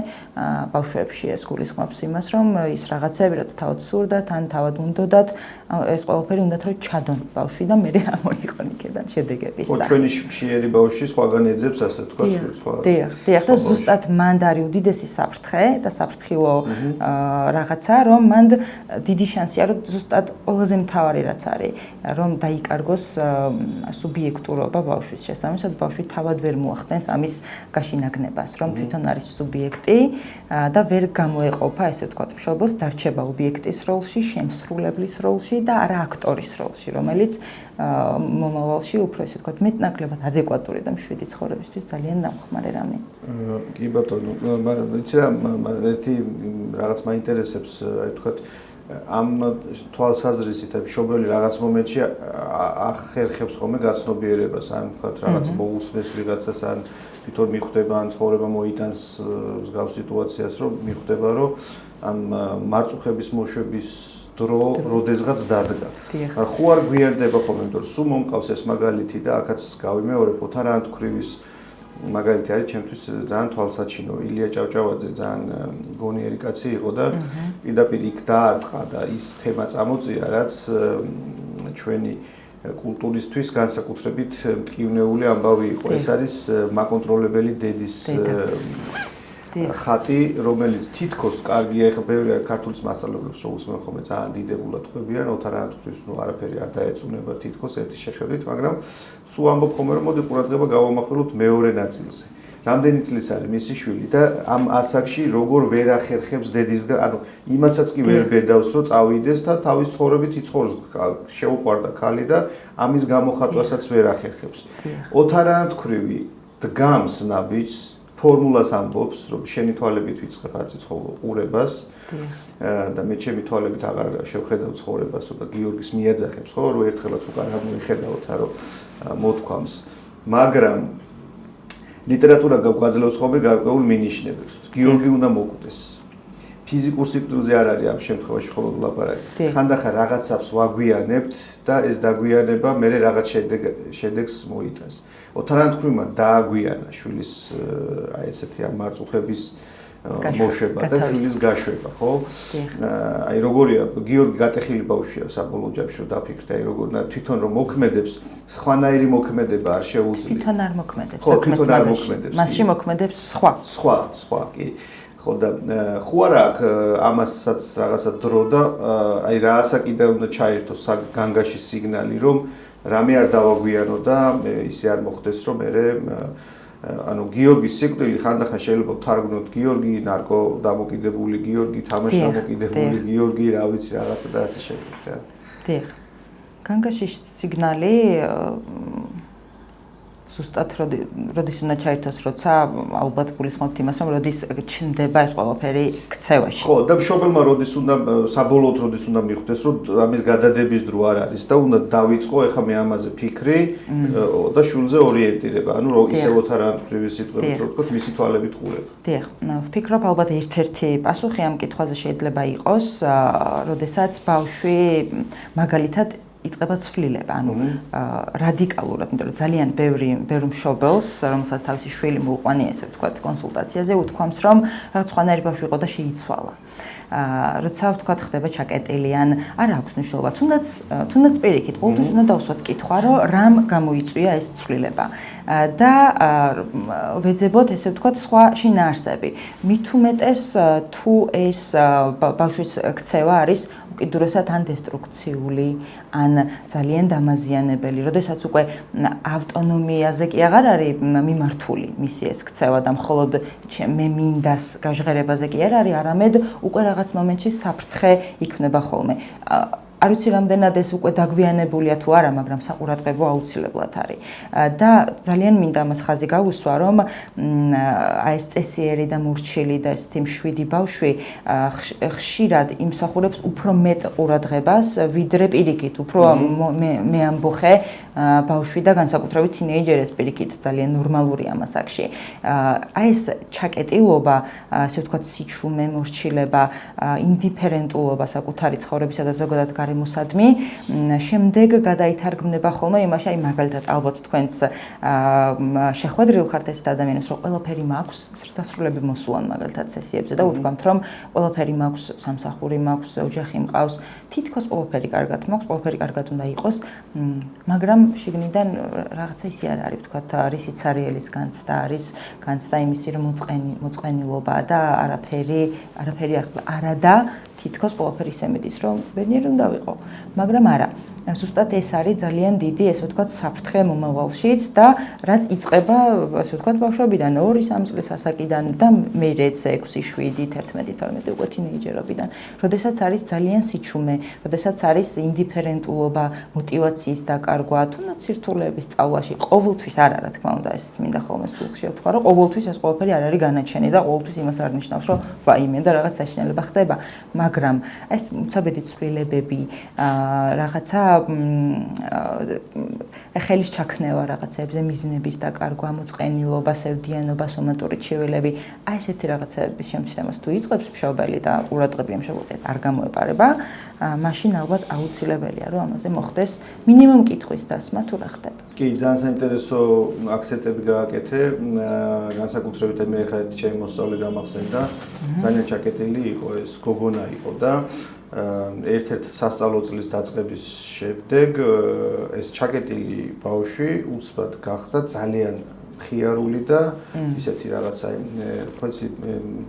ბავშვებში, ეს გულისხმობს იმას, რომ ის რაღაცები, რაც თავად სურდათ, ან თავად უნდოდათ, ეს ყველაფერი უნდათ რომ ჩადონ ბავშვი და მე ამოიყონ იქიდან შედეგების სახით. ჩვენი მშიერი ბავშვი სხვაგან ეძებს, ასე ვთქვათ, სხვა. დიახ, და ზუსტად მანდ არის უდიდესი საფრთხე და საფრთხილო რაღაცა, რომ მანდ დიდი შანსია, რომ ზუსტად ყველაზე მთავარი რაც არის, რომ დაიკარგოს სუბიექტურობა ბავშვის შესაბამისად, ბავშვი თავად ვერ მოახდენს ამის გაშინაგნებას, რომ თვითონ არის სუბიექტი და ვერ გამოეყოფა, ესე ვთქვათ, მშობელს დარჩება ობიექტის როლში, შემსრულებლის როლში და არა აქტორის როლში, რომელიც მომავალში უფრო ესე ვთქვათ, მეტნაკლებად ადეკვატური და მშვიდი ცხოვრებისთვის ძალიან დამხმარე რამე. კი ბატონო, მაგრამ იცი რა, ერთი რაღაც მაინტერესებს, აი ვთქვათ, ამ თვალსაზრისით მშობელი რაღაც მომენტში ახერხებს ხოლმე გაცნობიერებას, ან ვთქვათ, რაღაც მოусმეს ვიღაცას, ან თვითონ მიხვდება, ან ცხოვრება მოიტანს მსგავს სიტუაციას, რომ მიხვდება, რომ ამ მარწუხების მოშვების დრო როდესღაც დადგა. ხო არ გვიარდება ხოლმე, იმიტომ რომ სულ მომყავს ეს მაგალითი და აქაც გავიმეორებ ოთარ ანთქვრივის მაგალითი არის ჩემთვის ძალიან თვალსაჩინო. ილია ჭავჭავაძე ძალიან გონიერი კაცი იყო და პირდაპირ იქ დაარტყა და ის თემა წამოწია, რაც ჩვენი კულტურისთვის განსაკუთრებით მტკივნეული ამბავი იყო. ეს არის მაკონტროლებელი დედის ხატი, რომელიც თითქოს კარგია, ეხლა ბევრი ქართულის მასწავლებლებს შეუსმენ ხოლმე ძალიან დიდებულად ყვებიან, ოთარ ანთქვრივს არაფერი არ დაეწუნება თითქოს ერთი შეხედვით, მაგრამ სულ ამბობ ხოლმე, რომ მოდი ყურადღება გავამახვილოთ მეორე ნაწილზე. რამდენი წლის არის მისი შვილი და ამ ასაკში როგორ ვერ ახერხებს დედისგან, ანუ იმასაც კი ვერ ბედავს, რომ წავიდეს და თავის ცხოვრებით იცხოვროს, შეუყვარდა ქალი და ამის გამოხატვასაც ვერ ახერხებს. ოთარ ანთქვრივი დგამს ნაბიჯს, ფორმულას ამბობს, რომ შენი თვალებით ვიწყებ ყურებას და მე ჩემი თვალებით აღარ შევხედავ ცხოვრებას და გიორგის მიაძახებს, ხო, რომ ერთხელაც უკან არ მოიხედავთ, რომ მოთქვამს. მაგრამ ლიტერატურა გვაძლევს ხოლმე გარკვეულ მინიშნებებს. გიორგი უნდა მოკვდეს. ფიზიკურ სიკვდილზე არ არის ამ შემთხვევაში ხოლმე ლაპარაკი. ხანდახან რაღაცებს ვაგვიანებთ და ეს დაგვიანება მე რაღაც შედეგს მოიტანს. ოთარ ანთქვრივმა დააგვიანა შვილის აი ესეთი ამ მარწუხების მოშვება და შვილის გაშვება, ხო? აი როგორია გიორგი გატეხილი ბავშვია საბოლოო ჯამში რომ დაფიქრდე, აი როგორ თვითონ რომ მოქმედებს, სხვანაირი მოქმედება არ შეუძლია. თვითონ არ მოქმედებს, ხო, თვითონ არ მოქმედებს. მასში მოქმედებს სხვა, კი. ხო და ხო არა აქ ამასაც რაღაცა დრო და აი რა ასაკიდან უნდა ჩაერთოს განგაში სიგნალი, რომ რამე არ დავაგვიანო და ისე არ მოხდეს, რომ მე ანუ გიორგის სიკვდილი ხანდახან შეიძლება ვთარგმნოთ გიორგი ნარკო დამოკიდებული გიორგი, თამაშ დამოკიდებული გიორგი, რა ვიცი რაღაცა და ასე შემდეგ. დიახ. განგაში სიგნალი ზუსტად როდის უნდა ჩაერთოს, როცა ალბათ გულისხმობთ იმას, რომ როდის ჩნდება ეს ყველაფერი ქცევაში. ხო, და მშობელმა როდის უნდა საბოლოოდ როდის უნდა მიხვდეს, რომ ამის გადადების დრო არ არის და უნდა დავიწყო ეხლა მე ამაზე ფიქრი და შულზე ორიენტირება. ანუ ისე ოთარ ანთქვრივის სიტყვებით რო ვთქვათ, მისი თვალებით ყურება. დიახ, ვფიქრობ ალბათ ერთ-ერთი პასუხი ამ კითხვაზე შეიძლება იყოს, როდესაც ბავშვი მაგალითად იწყება ცვლილება, ანუ რადიკალურად, იმიტომ რომ ძალიან ბევრი მშობელს, რომელსაც თავისი შვილი მოუყვანია, ესე ვთქვათ, კონსულტაციაზე, უთქვამს, რომ რაღაც სხვანაირი ბავშვი იყო და შეიცვალა. როცა ვთქვათ, ხდება ჩაკეტილი ან არ აქვს მნიშვნელობა, თუნდაც პირიქით, ყოველთვის უნდა დავსვათ კითხვა, რომ რამ გამოიწვია ეს ცვლილება და ვეძებოთ, ესე ვთქვათ, სხვა შინაარსები. მით უმეტეს თუ ეს ბავშვის ქცევა არის უკიდურესად ან დესტრუქციული, ან ძალიან დამაზიანებელი, როდესაც უკვე ავტონომიაზე კი აღარ არის მიმართული მისი ეს ქცევა და მხოლოდ მე მინდას გაჟღერებაზე კი არ არის, არამედ უკვე რაღაც მომენტში საფრთხე იქნება ხოლმე. არ ვიცი რამდენად ეს უკვე დაგვიანებულია თუ არა, მაგრამ საყურადღებო აუცილებლად არის. და ძალიან მინდა ამას ხაზი გავუსვა, რომ აი ეს წესიერი და მურჩილი და ესეთი მშვიდი ბავშვი ხშირად იმსახურებს უფრო მეტ ყურადღებას, ვიდრე პირიქით, უფრო მე ამბოხე ბავშვი და განსაკუთრებით თინეიჯერის პირიქით ძალიან ნორმალურია ამ ასაკში. აი ეს ჩაკეტილობა, ასე ვთქვათ, სიჩუმე, მორჩილება, ინდიფერენტულობა საკუთარი ცხოვრებისა და ზოგადად გარემოსადმი, შემდეგ გადაითარგმნება ხოლმე იმაში, აი მაგალითად ალბათ თქვენც შეხვედრილ ხართ ესეთ ადამიანებს, რომ ყველაფერი მაქვს, სრთასრულები მოსულან მაგალითად სესიებზე და უთქვამთ, რომ ყველაფერი მაქვს, სამსახური მაქვს, ოჯახი მყავს, თითქოს ყველაფერი კარგად მაქვს, ყველაფერი კარგად უნდა იყოს, მაგრამ შიგნიდან რაღაცა ისე არ არის, ვთქვათ, რისიც არიელის განცდა არის, განცდა იმისი, რომ მოწყენილობა და არაფერი არა და თითქოს ყველაფერი ისე მიდის, რომ ბედნიერი უნდა ვიყო, მაგრამ არა. ზუსტად ეს არის ძალიან დიდი, ესე ვთქვათ, საფრთხე მომავალშიც და რაც იწყება, ასე ვთქვათ, ბავშვობიდან 2-3 წლის ასაკიდან და მეც 6-7, 11-12 უკვე თინეიჯერობიდან, როდესაც არის ძალიან სიჩუმე, როდესაც არის ინდიფერენტულობა, мотиваციის დაკარგვა, თუნდაც სირთულეების სწავლაში, ყოველთვის არ რა თქმა უნდა, ესეც მინდა ხოლმე სულში ვთქვა, რომ ყოველთვის ეს ყველაფერი არ არის განაჩენი და ყოველთვის იმას არ ნიშნავს, რომ ვაიმე და რაღაც საშინელება ხდება, მაგრამ ეს მცაბედი ცვლილებები, რაღაცა ხელის ჩაქნევა რაღაცებზე, მიზნების დაკარგვა, მოწყენილობა, სევდიანობა, სომატური ჩივილები, აი ესეთი რაღაცების შემჩნევას თუ იწყებს მშობელი და ყურადღება მშობელს ეს არ გამოეპარება, მაშინ ალბათ აუცილებელია, რომ ამაზე მოხდეს მინიმუმ კითხვის დასმა თუ რა ხდება. კი, ძალიან საინტერესო აქცენტები გააკეთე, განსაკუთრებით მე ხა ჩემი მოსწავლე გამახსენდა, ძალიან ჩაკეტილი იყო ეს გოგონა იყო და ერთ-ერთ სასწავლო წლის დაწყების შემდეგ ეს ჩაკეტილი ბავშვი უცბად გახდა ძალიან ხიარული და ისეთი რაღაცა ხოცი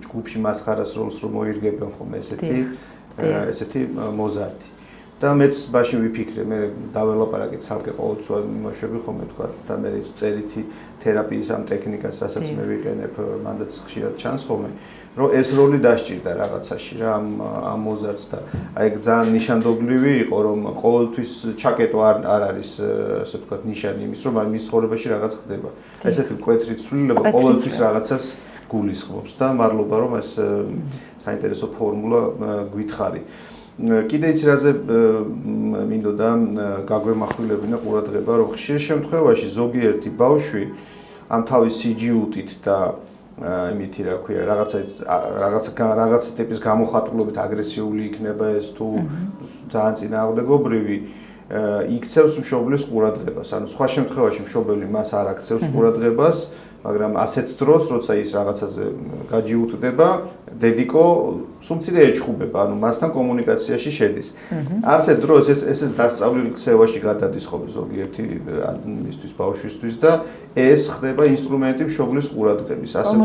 ჯგუფში მასხარას როლს რომ მოირგებენ ხომ ესეთი მოზარდი და მეც ბაში ვიფიქრე მე დაველაპარაკე ცალკე ყოველთვის იმაშები ხომ თქვა და მე ეს წერითი თერაპიის ამ ტექნიკას რასაც მე ვიყენებ მანდაც ხშირად ჩანს ხოლმე რომ ეს როლი დასჭირდა რაღაცაში რა ამ მოზარდს და აი ძალიან ნიშანდობლივი იყო რომ ყოველთვის ჩაკეტო არ არის ასე ვთქვათ ნიშანი იმის რომ მის ცხოვრებაში რაღაც ხდება ესეთი მკვეთრი ცვლილება ყოველთვის რაღაცას გულისხმობს და მადლობა რომ ეს საინტერესო ფორმულა გვითხარი კიდე იცი რაზე მინდოდა გაგვემახვილებინა ყურადღება რომ ხშირ შემთხვევაში ზოგიერთი ბავშვი ამ თავის სიჯიუტით და იმითი რა ქვია რაღაც ტიპის გამოხატულობით აგრესიული იქნება ეს თუ ძალიან წინააღმდეგობრივი იქცევს მშობლის ყურადღებას ანუ სხვა შემთხვევაში მშობელი მას არ აქცევს ყურადღებას მაგრამ ასეთ დროს როცა ის რაღაცაზე გაჯიუტდება დედიკო სუმცირე ეჩხუბება ანუ მასთან კომუნიკაციაში შედის ასეთ დროს ეს დასწავლილი ქცევაში გადადის ხოლმე ზოგიერთი მისთვის ბავშვისთვის და ეს ხდება ინსტრუმენტი მშობლის ყურადღების ასე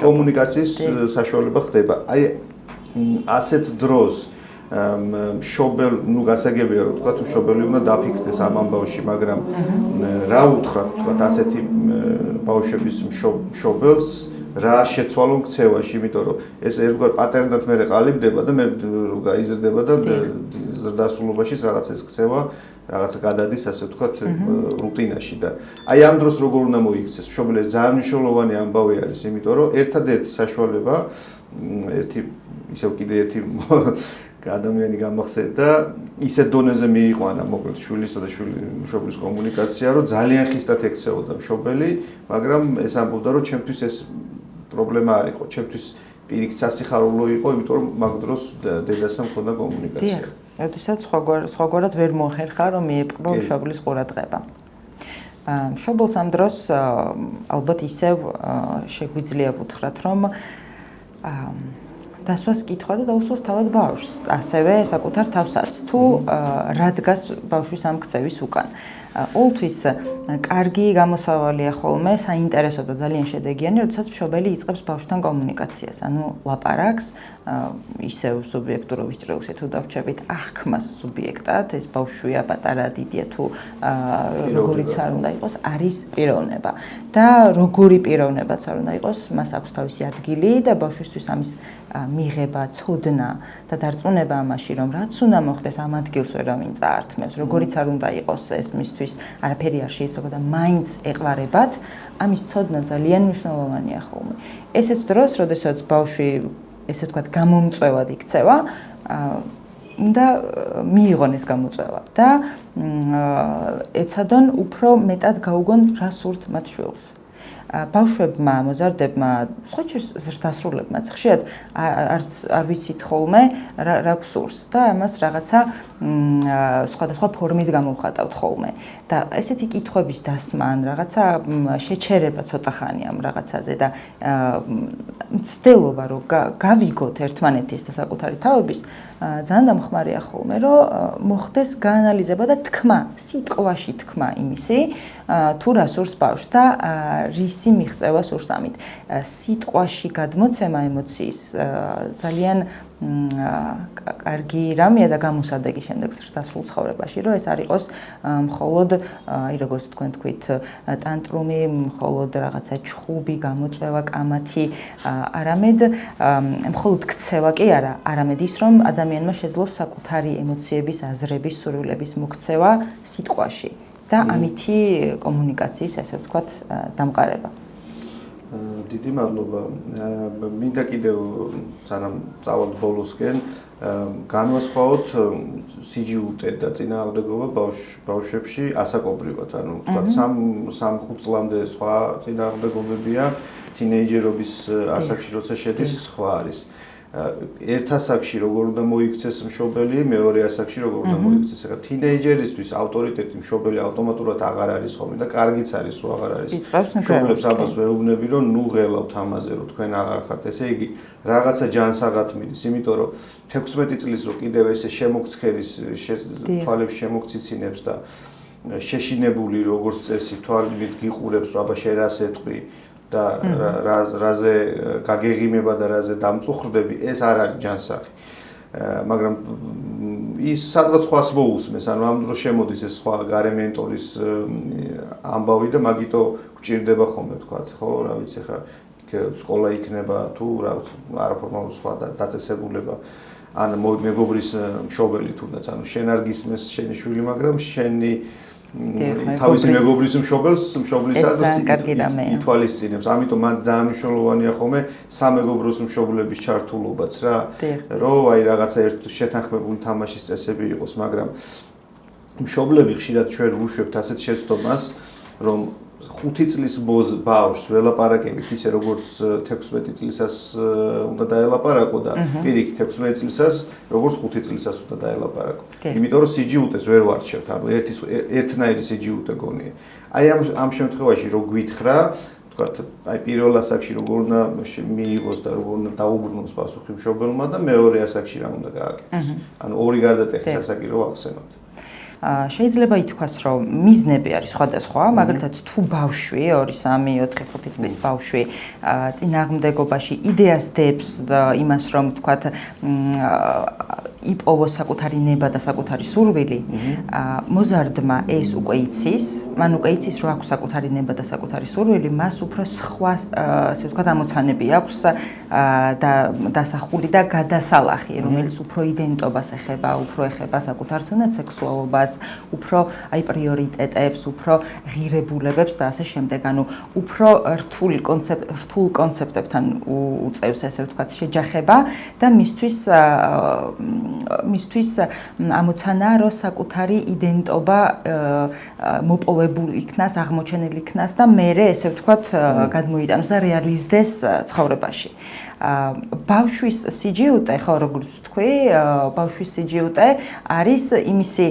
კომუნიკაციის საშუალება ხდება აი ასეთ დროს მშობელ, ну გასაგებია რომ თქვა თუ მშობელი უნდა დაფიქრდეს ამ ამბავში, მაგრამ რა უთხრათ თქვა ასეთი ბავშვების მშობელს რა შეცვალო ქცევაში, იმიტომ რომ ეს ერთგვარ პატერნად მე ყალიბდება და მე გაიზრდება და ზრდასრულობაში რაღაც ეს ქცევა რაღაცა გადადის ასე ვთქვათ რუტინაში და აი ამ დროს როგორ უნდა მოიქცეს მშობელი ძალიან მნიშვნელოვანი ამბავი არის, იმიტომ რომ ერთადერთი საშუალება ერთი ადამიანი გამახსენდა ისეთ დონეზე მიიყვანა მოკლედ შვილისა და მშობლის კომუნიკაცია, რომ ძალიან ხისტად ექცეოდა მშობელი, მაგრამ ეს ამბობდა, რომ ჩემთვის ეს პრობლემა არ იყო, ჩემთვის პირიქით სასიხარულო იყო, იმიტომ რომ მაგ დროს დედასთან მქონდა კომუნიკაცია. როდესაც სხვაგვარად ვერ მოხერხა რომ მიეპყრო მშობლის ყურადღება. მშობელს ამ დროს ალბათ ისევ შეგვიძლია ვუთხრათ რომ დასვას კითხვა და დაუსვას თავად ბავშვს, ასევე საკუთარ თავსაც თუ რა დგას ბავშვის ამ ქცევის უკან. Ყოველთვის კარგი გამოსავალია ხოლმე, საინტერესო და ძალიან შედეგიანი, როდესაც მშობელი იწყებს ბავშვთან კომუნიკაციას, ანუ ლაპარაკს, ისევ სუბიექტურობის ჭრილში თუ დავრჩებით აღქმას სუბიექტად, ეს ბავშვია, პატარა, დიდია თუ როგორიც არ უნდა იყოს, არის პიროვნება. და როგორი პიროვნებაც არ უნდა იყოს, მას აქვს თავისი ადგილი და ბავშვისთვის ამის მიღება, ცოდნა და დარწმუნება ამაში, რომ რაც უნდა მოხდეს ამ ადგილს ვერავინ წაართმევს, როგორიც არ უნდა იყოს ეს მისთვის არაფერი არ შეიცვალა და მაინც ეყварებათ, ამის ცოდნა ძალიან მნიშვნელოვანია ხოლმე. ესეც დროს, როდესაც ბავშვი, ესე ვთქვათ, გამომწვევად იქცევა, უნდა მიიღონ ეს გამოწვევა და ეცადონ უფრო მეტად გაუგონ რა სურთ მათ შვილს. ბავშვებმა, მოზარდებმა, სხვა ზრდასრულებმაც ხშირად არ ვიცით ხოლმე რა გსურს და ამას რაღაცა სხვადასხვა ფორმით გამოვხატავთ ხოლმე. და ესეთი კითხვების დასმა ან რაღაცა შეჩერება ცოტა ხანი ამ რაღაცაზე და მცდელობა რომ გავიგოთ ერთმანეთის და საკუთარი თავების ძალიან დამხმარეა ხოლმე, რომ მოხდეს გაანალიზება და თქმა, სიტყვაში თქმა იმისი, თუ რა სურს ბავშვს და რისი მიღწევა სურს ამით. სიტყვაში გადმოცემა ემოციის ძალიან კარგი რამეა და გამოსადეგი შემდეგ ზრდასრულ ცხოვრებაში, რომ ეს არ იყოს მხოლოდ, როგორც თქვენ თქვით, ტანტრუმი, მხოლოდ რაღაცა ჩხუბი, გამოწვევა, კამათი, არამედ მხოლოდ ქცევა კი არა, არამედ ის, რომ ადამიანმა შეძლოს საკუთარი ემოციების, აზრების, სურვილების მოქცევა სიტყვაში და ამითი კომუნიკაციის, ასე ვთქვათ, დამყარება. დიდი მადლობა. მინდა კიდევ სანამ წავალთ ბოლოსკენ განვასხვაოთ სიჯიუტე და წინააღმდეგობა ბავშვებში ასაკობრივად. ანუ ვთქვათ 3-5 წლამდე სხვა წინააღმდეგობებია, თინეიჯერობის ასაკში როცა შედის სხვა არის. ერთ ასაკში როგორ უნდა მოიქცეს მშობელი, მეორე ასაკში როგორ უნდა მოიქცეს. ეხლა თინეიჯერისთვის ავტორიტეტი მშობელი ავტომატურად აღარ არის ხოლმე და კარგიც არის რომ აღარ არის. მშობლებს ამას ვეუბნები რომ ნუ ღელავთ ამაზე რომ თქვენ აღარ ხართ. ესე იგი რაღაცა ჯანსაღად მიდის, იმიტომ რომ 16 წლის რო კიდევ ესე შემოგცქერის თვალებს შემოგციცინებს და შეშინებული როგორც წესი თვალით გიყურებს რომ აბა შენ რას ეთყვი და რაზე გაგეღიმება და რაზე დამწუხრდები, ეს არ არის ჯანსაღი. მაგრამ ის სადღაც სხვას მოусმეს, ანუ ამ დროს შემოდის ეს სხვა გარე მენტორის ამბავი და მაგიტო გვჭირდება ხოლმე ვთქვათ, ხო, რა ვიცი ხა სკოლა იქნება თუ რა არაფორმალური სხვა დაწესებულება ან მეგობრის მშობელი თუნდაც, ანუ შენ არ გისმეს შენი შვილი, მაგრამ შენი თავისი მეგობრის მშობლისაც ითვალისწინებს. ამიტომ მან ძალიან მნიშვნელოვანია ხოლმე სამეგობროს მშობლების ჩართულობაც რა, რომ აი რაღაცა ერთ შეთანხმებული თამაშის წესები იყოს, მაგრამ მშობლები ხშირად ჩვენ ვუშვებთ ასეთ შეცდომას, რომ 5 წლის ბავშვს ველაპარაკებით ისე როგორც 16 წლისას უნდა დაელაპარაკო და პირიქით 16 წლისას როგორც 5 წლისას უნდა დაელაპარაკო. იმიტომ რომ სიჯიუტეს ვერ ვარჩევთ, ანუ ერთნაირი სიჯიუტე გონია. აი ამ შემთხვევაში რო გვითხრა, ვთქვათ, აი პირველ ასაკში როგორ უნდა მიიღოს და როგორ უნდა დაუბრუნოს პასუხი მშობელმა და მეორე ასაკში რა უნდა გააკეთოს. ანუ ორი გარდატეხის ასაკი რო ახსენოთ. შეიძლება ითქვას, რომ მიზნები არის სხვადასხვა, მაგალითად თუ ბავშვი 2, 3, 4, 5 წლის ბავშვი წინააღმდეგობაში იდეას დებს და იმას რომ ვთქვათ იპოვოს საკუთარი ნება და საკუთარი სურვილი, მოზარდმა ეს უკვე იცის, მან უკვე იცის რომ აქვს საკუთარი ნება და საკუთარი სურვილი, მას უფრო სხვა ასე ვთქვათ ამოცანები აქვს და დასახული და გადასალახი, რომელიც უფრო იდენტობას ეხება, უფრო ეხება საკუთარ თუნდაც სექსუალობას, უფრო აი პრიორიტეტებს, უფრო ღირებულებებს და ასე შემდეგ. ანუ უფრო რთულ კონცეპტებთან უწევს ასე ვთქვათ შეჯახება და მისთვის ამოცანა რომ საკუთარი იდენტობა მოპოვებულ იქნას, აღმოჩენილ იქნას და მერე ესე ვთქვათ გადმოიტანოს და რეალიზდეს ცხოვრებაში. ბავშვის სიჯიუტე, ხო, როგორც თქვი, ბავშვის სიჯიუტე არის იმისი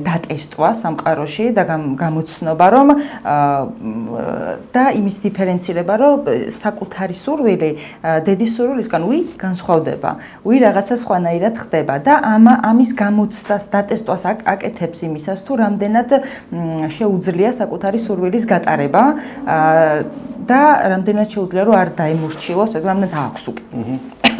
დატესტვა სამყაროში და გამოცნობა, რომ და იმის დიფერენცირება, რომ საკუთარი სურვილი დედის სურვილისგან განსხვავდება, რაღაცა სხვანაირად ხდება და ამის გამოცდას, დატესტვას აკეთებს იმისას, თუ რამდენად შეუძლია საკუთარი სურვილის გატარება და რამდენად შეუძლია, რომ არ დაემორჩილოს, რამდენად აქვს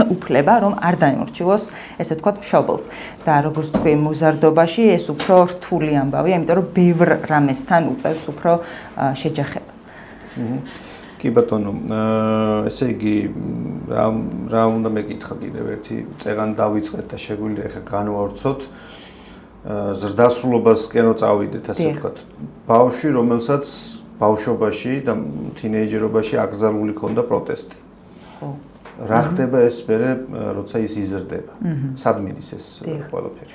უფლება, რომ არ დაემორჩილოს, ესე ვთქვათ, მშობელს. და როგორც თქვი, მოზარდობაში ეს უფრო რთული ამბავია, იმიტომ რომ ბევრ რამესთან უწევს უფრო შეჯახება. კი ბატონო, ესე იგი რა უნდა მეკითხა კიდევ ერთი წეგან დავიწყეთ და შეგვიძლია ახლა განვავრცოთ ზრდასრულობასკენ წავიდეთ, ასე ვთქვათ. ბავშვი, რომელსაც ბავშვობაში და თინეიჯერობაში აკრძალული ქონდა პროტესტი. ხო. რა ხდება ეს მერე, როცა ის იზრდება? სად მიდის ეს ყველაფერი?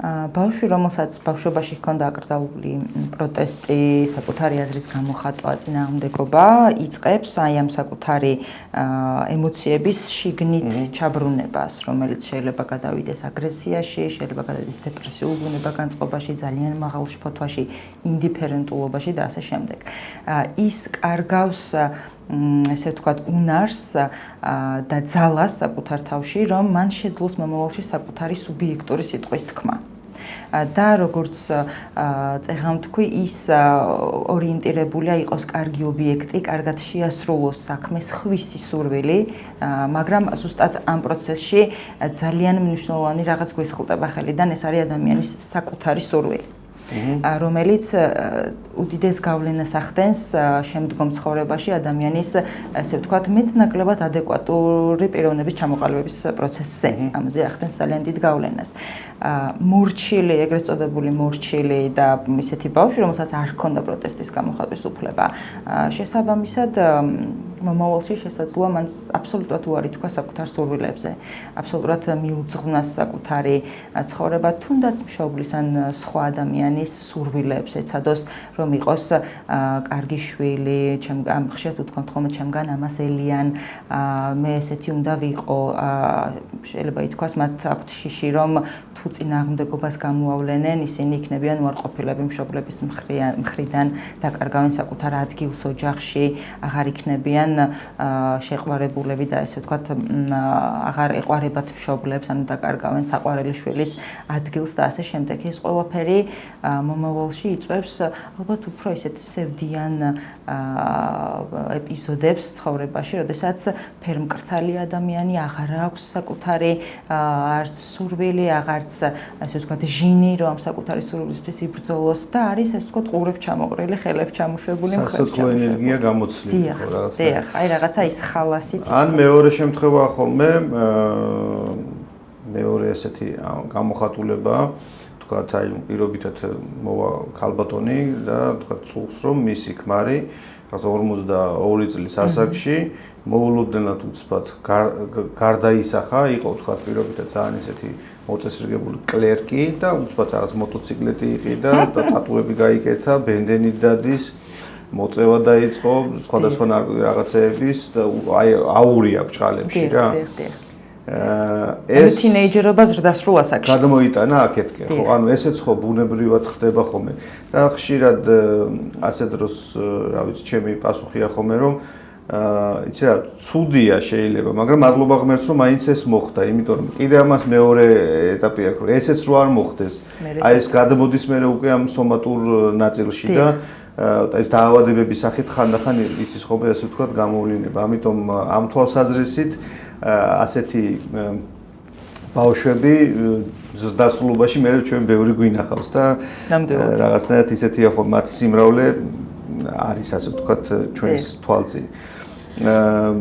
ბავშვი, რომელსაც ბავშვობაში ჰქონდა აკრძალული პროტესტი, საკუთარი აზრის გამოხატვა, წინააღმდეგობა, იწყებს აი ამ საკუთარი ემოციების შიგნით ჩაბრუნებას, რომელიც შეიძლება გადავიდეს აგრესიაში, შეიძლება გადავიდეს დეპრესიულ ბუნება-განწყობაში, ძალიან მაღალ შფოთვაში, ინდიფერენტულობაში და ასე შემდეგ. ის კარგავს ესე ვთქვათ, უნარს და ძალას საკუთარ თავში, რომ მან შეძლოს მომავალში საკუთარი სუბიექტური სიტყვის თქმა. და როგორც წეღამ თქვი, ის ორიენტირებულია იყოს კარგი ობიექტი, კარგად შეასრულოს საქმეს ხვისი სურვილი, მაგრამ ზუსტად ამ პროცესში ძალიან მნიშვნელოვანი რაღაც გვესხლტება ხელიდან, ეს არის ადამიანის საკუთარი სურვილი. რომელიც უდიდეს გავლენას ახდენს შემდგომ ცხოვრებაში ადამიანის, ასე ვთქვათ, მეტნაკლებად ადეკვატური პიროვნების ჩამოყალიბების პროცესზე. ამაზე ახდენს ძალიან დიდ გავლენას. მორჩილი, ეგრეთ წოდებული მორჩილი და ისეთი ბავშვი, რომელსაც არ ჰქონდა პროტესტის გამოხატვის უფლება, შესაბამისად მომავალში შესაძლოა მან აბსოლუტურად უარი თქვა საკუთარ სურვილებზე. აბსოლუტურად მიუძღვნას საკუთარი ცხოვრება, თუნდაც მშობლის ან სხვა ადამიანის სურვილებს, ეცადოს რომ იყოს კარგი შვილი, ხშირად ვთქვამთ ხოლმე ჩემგან ამას ელიან, მე ესეთი უნდა ვიყო, შეიძლება ითქვას მათ აქვთ შიში, რომ თუ წინააღმდეგობას გამოავლენენ, ისინი იქნებიან უარყოფილები მშობლების მხრიდან, დაკარგავენ საკუთარ ადგილს ოჯახში, აღარ იქნებიან შეყვარებულები და ესე ვთქვათ, აღარ ეყვარებათ მშობლებს, ანუ დაკარგავენ საყვარელი შვილის ადგილს და ასე შემდეგ. ეს ყველაფერი მომავალში იწვევს ალბათ უფრო ისეთ სევდიან ეპიზოდებს ცხოვრებაში, როდესაც ფერმკრთალი ადამიანი აღარ აქვს საკუთარი არც სურვილი, აღარც ასე ვთქვათ ჟინი, რომ საკუთარი სურვილისთვის იბრძოლოს და არის ასე ვთქვათ ყურებ ჩამოყრილი, ხელებ ჩამოშვებული, მხრებს სასოцо ენერგია გამოცლილი ხო რაღაცა. დიახ, აი რაღაცა ის ხალასით. ან მეორე შემთხვევაა ხოლმე მეორე ესეთი გამოხატულება, თქვათ აი პირობითად მოვა ქალბატონი და თქვათ წუხს რომ მისი ქმარი 42 წლის ასაკში მოულოდნელად უცბად გარდაისახა, იყო თქვათ პირობითად ძალიან ესეთი მოწესრიგებული კლერკი და უცბად რაღაც მოტოციკლეტი იყიდა და ტატუები გაიკეთა, ბენდენი დადის, მოწევა დაიწყო, სხვადასხვა რაღაცეების და აი აურია ბჭყალებში რა. ეს თინეიჯერობა ზრდასრულ ასაკში გადმოიტანა აქეთკენ, ხო, ანუ ესეც ხო ბუნებრივად ხდება ხოლმე. და ხშირად ასე დროს, რა ვიცი, ჩემი პასუხია ხოლმე, რომ იცი რა, ცუდია შეიძლება, მაგრამ მადლობა ღმერთს, რომ მაინც ეს მოხდა, იმიტომ რომ კიდე ამას მეორე ეტაპი აქვს, რომ ესეც რო არ მოხდეს, აი ეს გადმოდის მე უკვე ამ სომატურ ნაწილში და ეს დაავადებების სახით ხანდახან იცის ხოლმე ასე ვთქვათ გამოვლენა. ამიტომ ამ თვალსაზრისით ასეთი ბავშვები ზრდასრულობაში მე ჩვენ ბევრი გვინახავს და რაღაცნაირად ისეთია ხო მათ სიმრავლე არის ასე ვთქვათ ჩვენს თვალწინ.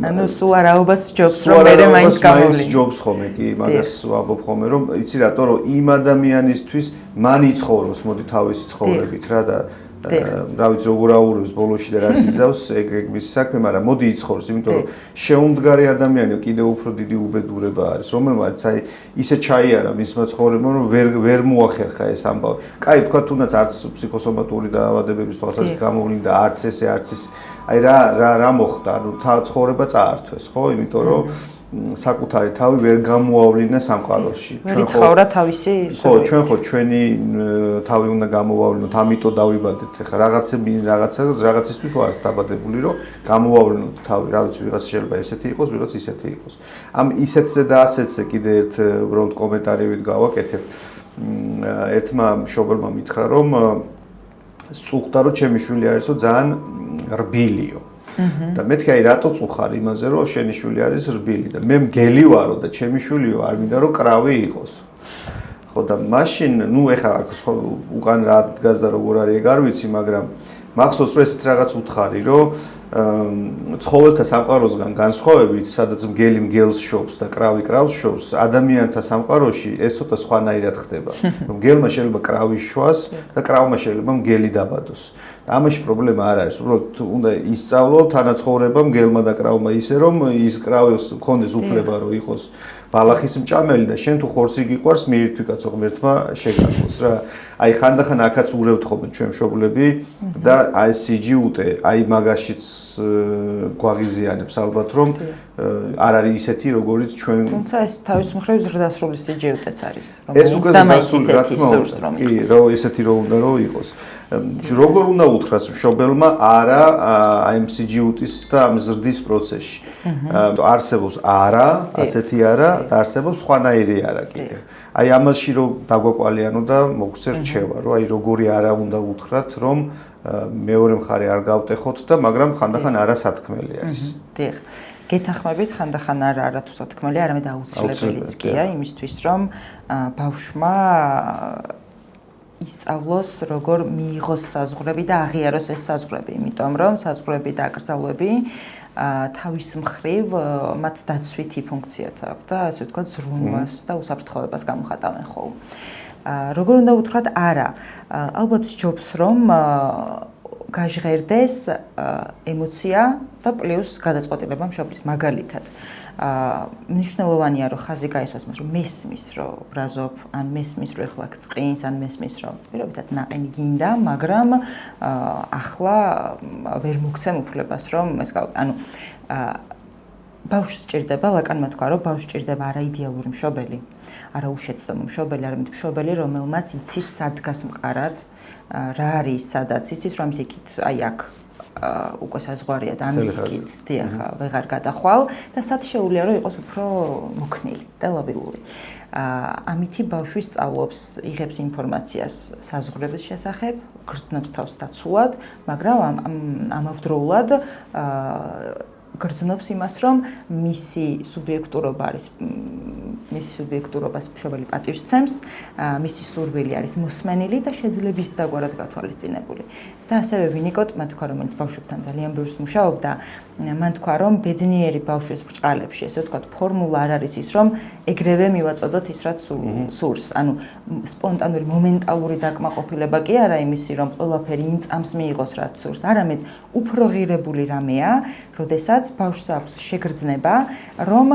ანუ სულ არაობას ჯობს რომ მე მაინც გამოვლინო. ჯობს ხოლმე კი, მაგას ვამბობ ხოლმე რომ იცი რატო რომ იმ ადამიანისთვის მან იცხოვროს მოდი თავისი ცხოვრებით რა და რა ვიცი როგორ აურევს ბოლოში და რას იზავს ეგ მის საქმე, მაგრამ მოდი იცხოვრს, იმიტომ რომ შეუმდგარი ადამიანი კიდევ უფრო დიდი უბედურება არის, რომელმაც აი ისე ჩაიარა მისმა ცხოვრებამ, რომ ვერ მოახერხა ეს ამბავი. კაი, თქვა თუნდაც არც ფსიქოსომატური დაავადებების თვალსაზრისით გამოვლინდა, არც ესე, არც ის. აი რა მოხდა, ანუ ცხოვრება წაართვეს, ხო? იმიტომ რომ საკუთარი თავი ვერ გამოავლინა სამყაროში. ჩვენ ცხოვრა თავისი ხო, ჩვენ ხო ჩვენი თავი უნდა გამოვავლინოთ, ამიტომ დავიბადეთ. ეხლა რაღაცისთვის ვართ დაბადებული, რომ გამოვავლინოთ თავი, რა ვიცი, ვიღაც შეიძლება ესეთი იყოს, ვიღაც ისეთი იყოს. ამ ისეთზე და ასეთზე კიდე ერთ უბრალოდ კომენტარივით გავაკეთებ. ერთმა მშობელმა მითხრა, რომ წუხდა, რომ ჩემი შვილი არისო ძალიან რბილიო. და მეთქი აი რატო წუხარ იმაზე რომ შენი შვილი არის რბილი და მე მგელი ვარო და ჩემი შვილიო არ მინდა რომ კრავი იყოს. ხო და მაშინ ნუ ეხა უკან რა დგას და როგორ არის ეგ არ ვიცი, მაგრამ მახსოვს რომ ესეთ რაღაც უთხარი რომ ცხოველთა სამყაროსგან განსხვავებით, სადაც მგელი მგელს შობს და კრავი კრავს შობს, ადამიანთა სამყაროში ეს ცოტა სხვანაირად ხდება. მგელმა შეიძლება კრავი შვას და კრავმა შეიძლება მგელი დაბადოს. ამაში პრობლემა არ არის, უბრალოდ უნდა ისწავლო თანაცხოვრება მგელმა და კრავმა ისე რომ ის კრავის მქონდეს უფლება რომ იყოს ბალახის მჭამელი და შენ თუ ხორცი გიყვარს მიირთვი კაცო ღმერთმა შეგარგოს რა. აი ხანდახან აქაც ურევთ ხოლმე ჩვენ მშობლები და აი სიჯიუტე, აი მაგაშიც გვაღიზიანებს ალბათ რომ არ არის ისეთი როგორიც ჩვენ თუმცა ეს თავის მხრივ ზრდასრული სიჯიუტეც არის, ეს უკვე ზრდასრული რა თქმა უნდა, კი, რომ ესეთი რომ უნდა რომ იყოს. როგორ უნდა უთხრას მშობელმა არა აი ამ სიჯიუტის და ამ ზრდის პროცესში. არსებობს არა, ასეთი არა და არსებობს სხვანაირი არა კიდე. აი ამაში რომ დაგვაყვალიანო და მოგვცე რჩევა, რომ აი როგორი არა უნდა უთხრათ, რომ მეორე მხარე არ გავტეხოთ და მაგრამ ხანდახან არასათქმელი არის. დიახ. გეთანხმებით, ხანდახან არა თუ სათქმელი, არამედ აუცილებელიც კია იმისთვის, რომ ბავშვმა ისწავლოს როგორ მიიღოს საზღვრები და აღიაროს ეს საზღვრები, იმიტომ რომ საზღვრები და აკრძალვები თავის მხრივ მათ დაცვითი ფუნქციათ აქვს და ასე ვთქვათ ზრუნვას და უსაფრთხოებას გამოხატავენ ხოლმე. როგორ უნდა უთხრათ არა, ალბათ ჯობს რომ გაჟღერდეს ემოცია და პლუს გადაწყვეტილება მშობლის მაგალითად. მნიშვნელოვანია რომ ხაზი გაისვას მას რომ მესმის რომ ბრაზობ ან მესმის რომ ეხლა გწყინს ან მესმის რომ პირობითად ნაყენი გინდა, მაგრამ ახლა ვერ მოგცემ უფლებას რომ ეს ანუ ბავშვს სჭირდება, ლაკანმა თქვა რომ ბავშვს სჭირდება არა იდეალური მშობელი, არა უშეცდომი მშობელი, არამედ მშობელი რომელმაც იცის სად დგას მყარად, რა არის სადაც იცის რომ ისიქით აი აქ უკვე საზღვარია და ამის იქით დიახ ვეღარ გადახვალ და სად შეუძლია რომ იყოს უფრო მოქნილი და ლაბილური. ამითი ბავშვი სწავლობს, იღებს ინფორმაციას საზღვრების შესახებ, გრძნობს თავს დაცულად, მაგრამ ამავდროულად გრძნობს იმას, რომ მისი სუბიექტურობა არის მისი სუბიექტურობას მშობელი პატივს ცემს, მისი სურვილი არის მოსმენილი და შეძლების დაგვარად გათვალისწინებული. და ასევე ვინიკოტმა თქვა, რომელიც ბავშვებთან ძალიან ბევრს მუშაობდა, მან თქვა, რომ ბედნიერი ბავშვის ბრჭყალებში, ესე ვთქვათ, ფორმულა არ არის ის, რომ ეგრევე მივაწოდოთ ის, რაც სურს. ანუ სპონტანური, მომენტალური დაკმაყოფილება კი არა იმისი, რომ ყველაფერი იმ წამს მიიღოს, რაც სურს, არამედ უფრო ღირებული რამეა, როდესაც ბავშვს აქვს შეგრძნება, რომ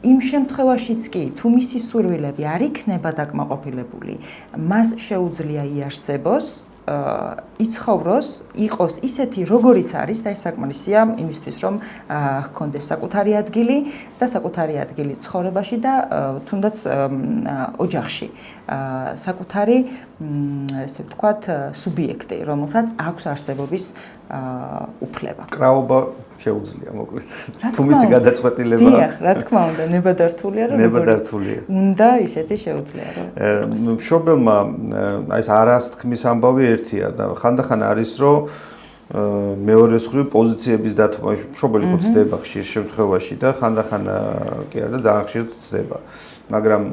იმ შემთხვევაშიც კი, თუ მისი სურვილები არ იქნება დაკმაყოფილებული, მას შეუძლია იარსებოს, იცხოვროს, იყოს ისეთი, როგორიც არის და ეს საკმარისია იმისთვის, რომ ჰქონდეს საკუთარი ადგილი და საკუთარი ადგილი ცხოვრებაში და თუნდაც ოჯახში. საკუთარი, ესე ვთქვათ, სუბიექტი, რომელსაც აქვს არსებობის უფლება. კრაობა შეუძლია მოკლედ. თუ მისი გადაწყვეტილება. დიახ, რა თქმა უნდა, ნებადართულია რომ ნებადართულია. უნდა ისეთი შეუძლია რომ. მშობელმა აი ეს არასთქმის ამბავი ერთია და ხანდახან არის რომ მეორე მხრივ პოზიციების დათმობა მშობელი ხო ცდება ხშირ შემთხვევაში და ხანდახან კი არა და ძალიან ხშირად ცდება. მაგრამ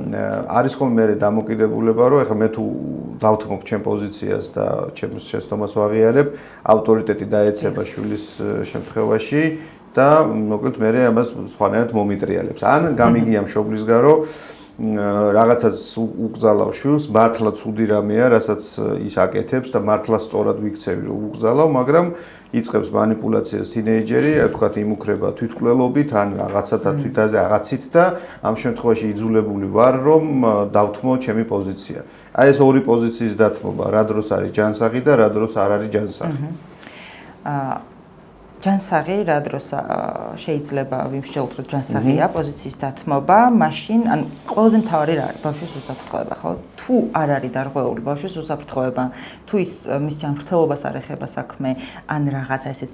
არის ხოლმე მე დამოკიდებულება რომ ეხლა მე თუ დავთმობ ჩემ პოზიციას და ჩემს შეცდომას ვაღიარებ, ავტორიტეტი დაეცემა შვილის შემთხვევაში და მოკლედ მე ამას სხვანაირად მომიტრიალებს. ან გამიგია მშობლისგან რომ რაღაცას უგზალავ შვილს, მართლა ცუდი რამეა, რასაც ის აკეთებს და მართლა სწორად ვიქცევი რომ უგზალავ, მაგრამ იწყებს манипуляციას თინეიჯერი, თქვათ იმუქრება თვითკვლელობით ან რაღაცათა თვითაზე რაღაცით და ამ შემთხვევაში იძულებული ვარ რომ დავთმო ჩემი პოზიცია. აი ეს ორი პოზიციის დათმობა, რა დროს არის ჯანსაღი და რა დროს არ არის ჯანსაღი. ჯანსაღი რა დროს შეიძლება ვიმსჯელოთ რომ ჯანსაღია პოზიციის დათმობა, მაშინ ან ყველაზე მთავარი რა არის ბავშვის უსაფრთხოება, ხო? თუ არ არის დარღვეული ბავშვის უსაფრთხოება, თუ ის მის ჯანმრთელობას არ ეხება საქმე, ან რაღაცა ესეთ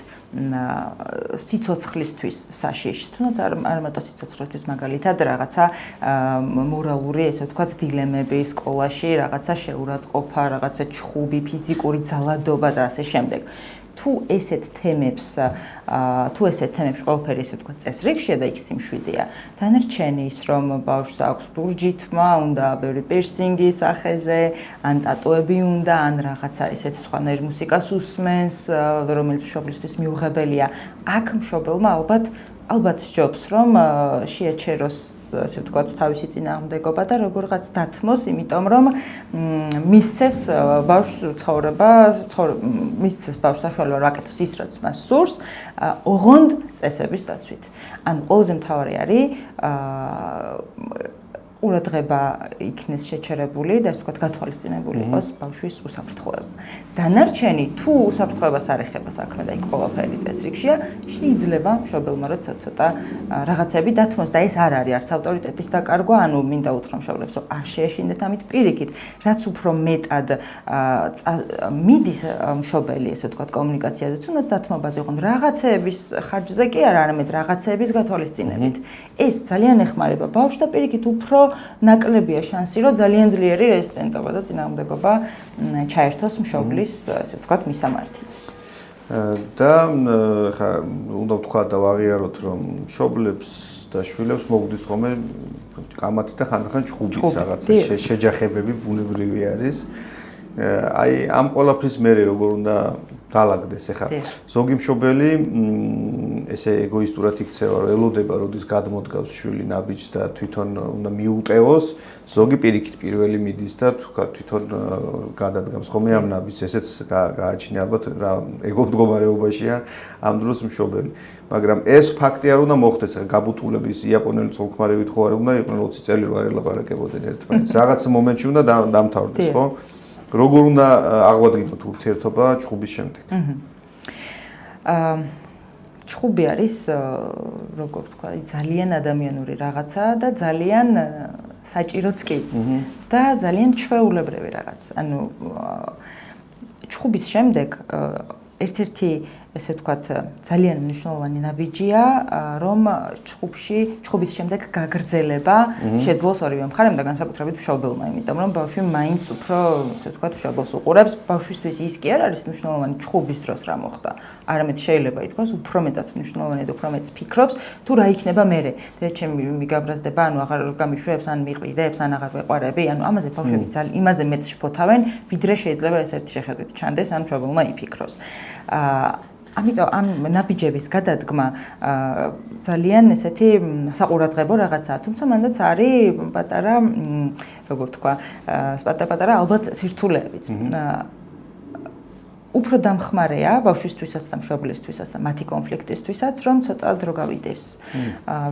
სიცოცხლისთვის საშიში, თუნდაც არ მარტო სიცოცხლისთვის მაგალითად რაღაცა მორალური, ესე ვთქვათ, დილემები სკოლაში, რაღაცა შეურაცხყოფა, რაღაცა ჩხუბი, ფიზიკური ძალადობა და ასე შემდეგ. თუ ესეთ თემებს ყველაფერი ესე ვთქვათ წესრიგშია და იქ სიმშვიდეა. დანარჩენი ის რომ ბავშვს აქვს ლურჯი თმა, უნდა ბევრი პირსინგი სახეზე, ან ტატუები უნდა, ან რაღაცა ესეთ სხვანაირი მუსიკას უსმენს, რომელიც მშობლისთვის მიუღებელია. აქ მშობელმა ალბათ სჯობს რომ შეაჩეროს ასე ვთქვათ თავისი წინააღმდეგობა და როგორღაც დათმოს, იმიტომ რომ მისცეს ბავშვს ცხოვრება, მისცეს ბავშვს საშუალება რომ აკეთოს ის რაც მას სურს, ოღონდ წესების დაცვით. ანუ ყველაზე მთავარი არის ყურადღება იქნეს შეჩერებული და ასე ვთქვათ გათვალისწინებული იყოს ბავშვის უსაფრთხოება. დანარჩენი თუ უსაფრთხოებას არ ეხება საქმე და იქ ყველაფერი წესრიგშია, შეიძლება მშობელმა რომ ცოტა რაღაცები დათმოს და ეს არ არის არც ავტორიტეტის დაკარგვა, ანუ მინდა უთხრა მშობლებს რომ არ შეეშინდეთ ამით პირიქით, რაც უფრო მეტად მიდის მშობელი ესე ვთქვათ კომუნიკაციაზე, თუნდაც დათმობაზე, ოღონდ რაღაცეების ხარჯზე კი არა, არამედ რაღაცეების გათვალისწინებით. ეს ძალიან ეხმარება ბავშვს და პირიქით უფრო ნაკლებია შანსი, რომ ძალიან ძლიერი რეზისტენტობა და წინააღმდეგობა ჩაერთოს მშობლის, ასე ვთქვათ, მისამართით. და ხა უნდა ვთქვა და ვაღიაროთ, რომ მშობლებს და შვილებს მოგდის ხოლმე კამათი და ხანდახან ჩხუბის რაღაცა შეჯახებები ბუნებრივი არის. აი ამ ყველაფრის მერე როგორ უნდა დალაგდეს ახლა ზოგი მშობელი ესე ეგოისტურად იქცევა რომ ელოდება როდის გადმოდგავს შვილი ნაბიჯს და თვითონ უნდა მიუტევოს ზოგი პირიქით პირველი მიდის და თვითონ გადადგამს ხოლმე ამ ნაბიჯს ესეც გააჩნია ალბათ რა ეგო მდგომარეობაშია ამ დროს მშობელი მაგრამ ეს ფაქტი არ უნდა მოხდეს გაბუტულების იაპონელი წოლქმარებით ხო არ უნდა იყვნენ 20 წელი რო არ ელაპარაკებოდნენ ერთმანეთს რაღაც მომენტში უნდა დამთავრდეს ხო როგორ უნდა აღვადგინოთ ურთიერთობა ჩხუბის შემდეგ? ჩხუბი არის, როგორ ვთქვა, ძალიან ადამიანური რაღაცა და ძალიან საჭიროც კი და ძალიან ჩვეულებრივი რაღაც. ანუ ჩხუბის შემდეგ ერთ-ერთი ესე ვთქვათ, ძალიან მნიშვნელოვანი ნაბიჯია, რომ ჩხუბის შემდეგ გაგრძელება შეძლოს ორივე მხარემ და განსაკუთრებით მშობელმა, იმიტომ რომ ბავშვი მაინც უფრო, ესე ვთქვათ, მშობელს უყურებს, ბავშვისთვის ის კი არ არის მნიშვნელოვანი ჩხუბის დროს რა მოხდა. არამედ შეიძლება ითქვას, უფრო მეტად მნიშვნელოვანი და უფრო მეტს ფიქრობს, თუ რა იქნება მერე. დედაჩემი მიგაბრაზდება, ანუ აღარ გამიშვებს, ან მიყვირებს, ან აღარ ვეყვარები, ანუ ამაზე ბავშვები იმაზე მეტს შფოთავენ, ვიდრე შეიძლება ეს ერთი შეხედვით ჩანდეს, ან მშობელმა იფიქროს. ამიტომ ამ ნაბიჯების გადადგმა ძალიან ესეთი საყურადღებო რაღაცაა, თუმცა მანდაც არის პატარა, როგორ თქვა, პატარა ალბათ სირთულეებიც. უფრო დამხმარეა ბავშვისთვისაც და მშობლისთვისაც და მათი კონფლიქტისთვისაც, რომ ცოტა დრო გავიდეს.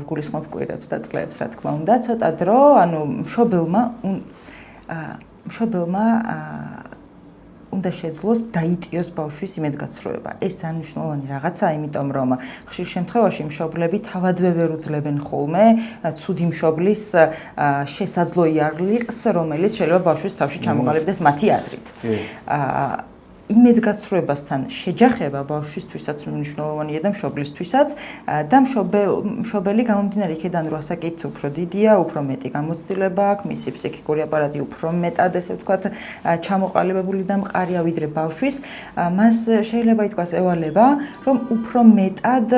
გულისხმობ კვირებს და წლებს, რა თქმა უნდა, ცოტა დრო, ანუ მშობელმა უნდა შეძლოს დაიტიოს ბავშვის იმედგაცრუება. ეს ძალიან მნიშვნელოვანი რაღაცაა, იმიტომ რომ ხშირ შემთხვევაში მშობლები თავადვე ვერ უძლებენ ხოლმე ცუდი მშობლის შესაძლო იარლიყს, რომელიც შეიძლება ბავშვის თავში ჩამოყალიბდეს მათი აზრით. იმედგაცრუებასთან შეჯახება ბავშვისთვისაც მნიშვნელოვანია და მშობლისთვისაც და მშობელი გამომდინარე იქედან რომ ასაკით უფრო დიდია, უფრო მეტი გამოცდილება აქვს, მისი ფსიქიკური აპარატი უფრო მეტად ესე ვთქვათ ჩამოყალიბებული და მყარია ვიდრე ბავშვის, მას შეიძლება ითქვას ევალება, რომ უფრო მეტად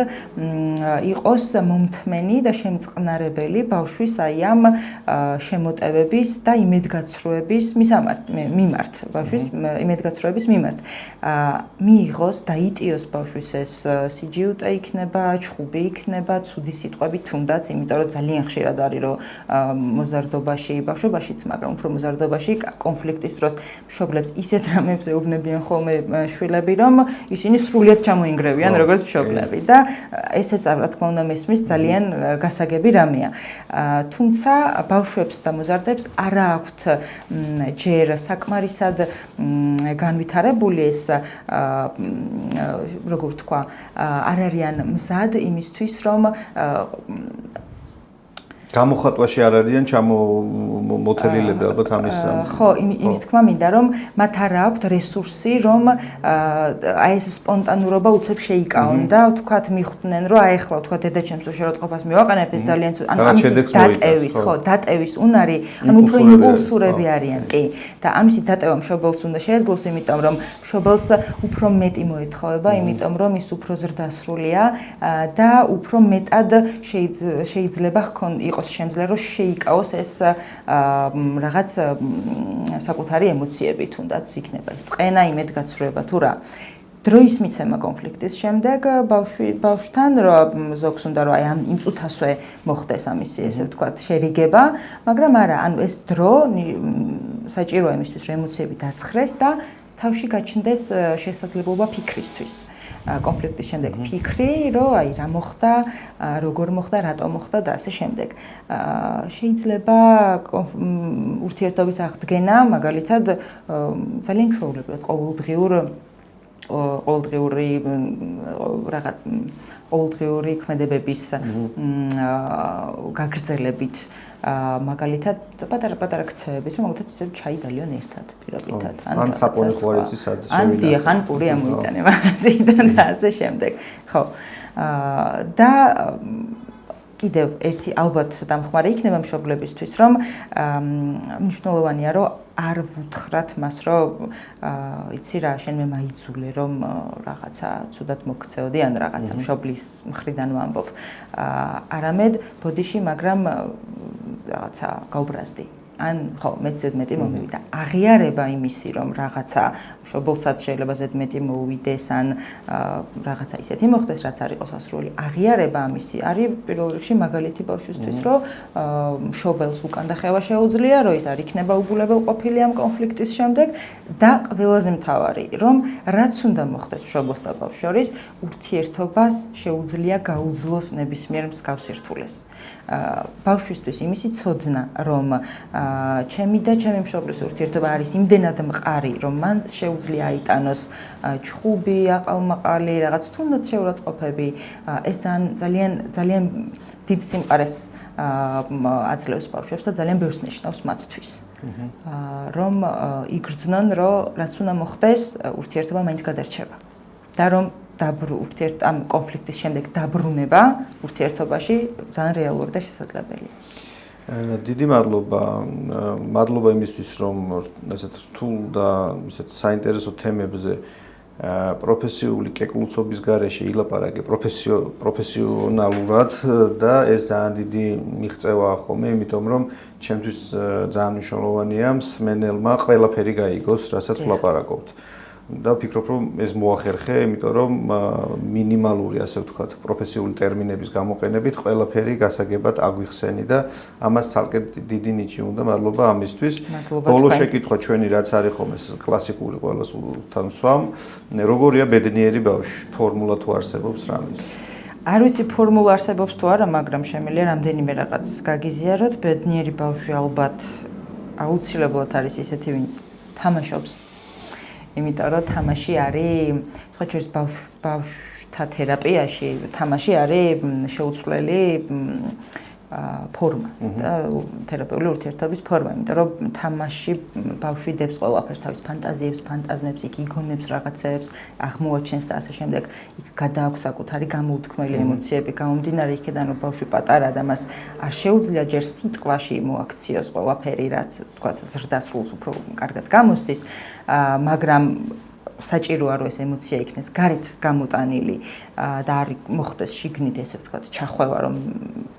იყოს მომთმენი და შემწყნარებელი ბავშვის აი ამ შემოტევების და იმედგაცრუების მიმართ, ბავშვის იმედგაცრუების მიმართ. მიიღოს, დაიტიოს ბავშვის ეს სიჯიუტე იქნება, ჩხუბი იქნება, ცუდი სიტყვები თუნდაც, იმიტომ რომ ძალიან ხშირად არის რომ მოზარდობაში, ბავშვობაშიც, მაგრამ უფრო მოზარდობაში კონფლიქტის დროს მშობლებს ისეთ რამებს ეუბნებიან ხოლმე შვილები, რომ ისინი სრულიად ჩამოინგრევიან როგორც მშობლები და ესეც რა თქმა უნდა მესმის ძალიან გასაგები რამეა. თუმცა ბავშვებს და მოზარდებს არა აქვთ ჯერ საკმარისად განვითარებული ეს როგორ თქვა, არ არიან მზად იმისთვის, რომ გამოხატვაში არ არიან ჩამომოთელილები ალბათ ამის. ხო, იმის თქმა მინდა, რომ მათ არ აქვთ რესურსი, რომ აი ეს სპონტანურობა უცებ შეიკავონ და ვთქვათ მიხვდნენ, რომ აი ახლა ვთქვათ დედაჩემს უშევროწყობას მივაყენებ, ეს ძალიან ანუ ამის დატევის, ხო, დატევის უნარი, ანუ უფრო იმპულსურები არიან, კი. და ამისი დატევა მშობელს უნდა შეეძლოს, იმიტომ რომ მშობელს უფრო მეტი მოეთხოვება, იმიტომ რომ ის უფრო ზრდასრულია და უფრო მეტად შეიძლება იყოს შემძლე რომ შეიკავოს ეს რაღაც საკუთარი ემოციები თუნდაც იქნება ეს წყენა იმედგაცრუება თუ რა დროის მიცემა კონფლიქტის შემდეგ ბავშვთან რომ ზოგს უნდა რომ აი ამ იმ წუთასვე მოხდეს ამისი ესე ვთქვათ შერიგება მაგრამ არა ანუ ეს დრო საჭიროა იმისთვის რომ ემოციები დაცხრეს და თავში გაჩნდეს შესაძლებლობა ფიქრისთვის კონფლიქტის შემდეგ ფიქრი, რომ აი რა მოხდა, როგორ მოხდა, რატომ მოხდა და ასე შემდეგ. შეიძლება ურთიერთობის აღდგენა, მაგალითად, ძალიან ჩვეულებრივად ყოველდღიური ქმედებების გაგრძელებით მაგალითად პატარა ქცევებით, რომ მაგალითად ისე ჩაი დალიონ ერთად პირობითად. ან საპონი ხوارიცი სად შევიდა. ან პური ამოიტანება ასიდან და ასე შემდეგ. ხო. და კიდევ ერთი ალბათ დამხმარე იქნება მშობლებისთვის, რომ მნიშვნელოვანია, რომ არ ვუთხრათ მას, რომ იცი რა, შენ მე მაიძულე, რომ რაღაცა ცუდად მოგქცეოდი, ან რაღაცა მშობლის მხრიდან ვამბობ. არამედ ბოდიში, მაგრამ რაღაცა გაუბრაზდი. ან ხო, მეც ზედმეტი მომივიდა. აღიარება იმისი, რომ რაღაცა მშობელსაც შეიძლება ზედმეტი მოუვიდეს, ან რაღაცა ისეთი მოხდეს, რაც არ იყოს ასრული. აღიარება ამისი არის პირველ რიგში მაგალითი ბავშვისთვის, რომ მშობელს უკან დახევა შეუძლია, რომ ის არ იქნება უგულებელყოფილი ამ კონფლიქტის შემდეგ და ყველაზე მთავარი, რომ რაც უნდა მოხდეს მშობელს და ბავშვს შორის, ურთიერთობას შეუძლია გაუძლოს ნებისმიერ მსგავს სირთულეს. ბავშვისთვის იმისი ცოდნა, რომ ჩემი და ჩემი მშობლის ურთიერთობა არის იმდენად მყარი, რომ მან შეუძლია აიტანოს ჩხუბი, აყალმაყალი, რაღაც თუნდაც შეურაცხყოფები, ეს ძალიან დიდ სიმყარეს აძლევს ბავშვებს და ძალიან ბევრს ნიშნავს მათთვის. რომ იგრძნონ, რომ რაც უნდა მოხდეს, ურთიერთობა მაინც გადარჩება. და რომ ამ კონფლიქტის შემდეგ დაბრუნება ურთიერთობაში ძალიან რეალური და შესაძლებელია. დიდი მადლობა იმისთვის, რომ ესეთ რთულ და ესეთ საინტერესო თემებზე პროფესიული კეკლუცობის გარეშე ილაპარაკე პროფესიონალურად და ეს ძალიან დიდი მიღწევაა ხოლმე, იმიტომ რომ ჩემთვის ძალიან მნიშვნელოვანია მსმენელმა ყველაფერი გაიგოს, რასაც ვლაპარაკობთ. და ვფიქრობ, რომ ეს მოახერხე, იმიტომ რომ მინიმალური, ასე ვთქვათ, პროფესიული ტერმინების გამოყენებით ყველაფერი გასაგებად აგვიხსენი და ამას ცალკე დიდი ნიჭი უნდა. მადლობა ამისთვის. ბოლო შეკითხვა ჩვენი რაც არის ხოლმე კლასიკური ყველას თან ვსვამ, როგორია ბედნიერი ბავშვი? ფორმულა თუ არსებობს რამის? არ ვიცი ფორმულა არსებობს თუ არა, მაგრამ შემიძლია რამდენიმე რაღაც გაგიზიაროთ. ბედნიერი ბავშვი ალბათ აუცილებლად არის ისეთი, ვინც თამაშობს. იმიტომ რომ თამაში არის, სხვა შორის ბავშვთა თერაპიაში თამაში არის შეუცვლელი ფორმა და თერაპიული ურთიერთობის ფორმა, იმიტომ რომ თამაში ბავშვი დებს ყველაფერს, თავის ფანტაზიებს, ფანტაზმებს, იქ იგონებს რაღაცებს, აღმოაჩენს და ასე შემდეგ. იქ გადააქვს საკუთარი გამოუთქმელი ემოციები, გამომდინარე იქედან რომ ბავშვი პატარაა და მას არ შეუძლია ჯერ სიტყვაში მოაქციოს ყველაფერი, რაც თქვათ ზრდასრულს უფრო კარგად გამოსდის, მაგრამ საჭიროა რომ ეს ემოცია იქნეს გარეთ გამოტანილი და არ მოხდეს შიგნით ესე ვთქვათ ჩახვევა რომ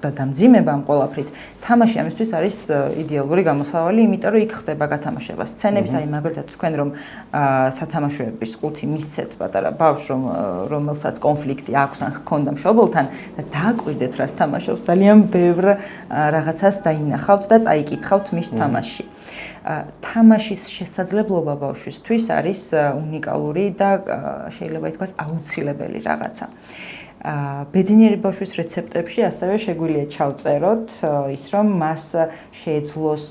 და დამძიმება ამ ყველაფრით, თამაში ამისთვის არის იდეალური გამოსავალი, იმიტომ რომ იქ ხდება გათამაშება სცენების, აი მაგალითად თქვენ რომ სათამაშოების ყუთი მისცეთ პატარა ბავშვს, რომელსაც კონფლიქტი აქვს ან ჰქონდა მშობელთან და დააკვირდეთ რას თამაშობს, ძალიან ბევრ რაღაცას დაინახავთ და წაიკითხავთ მის თამაშში. თამაშის შესაძლებლობა ბავშვისთვის არის უნიკალური და შეიძლება ითქვას აუცილებელი რაღაცა. ბედნიერი ბავშვის რეცეპტებში ასევე შეგვიძლია ჩავწეროთ ის რომ მას შეეძლოს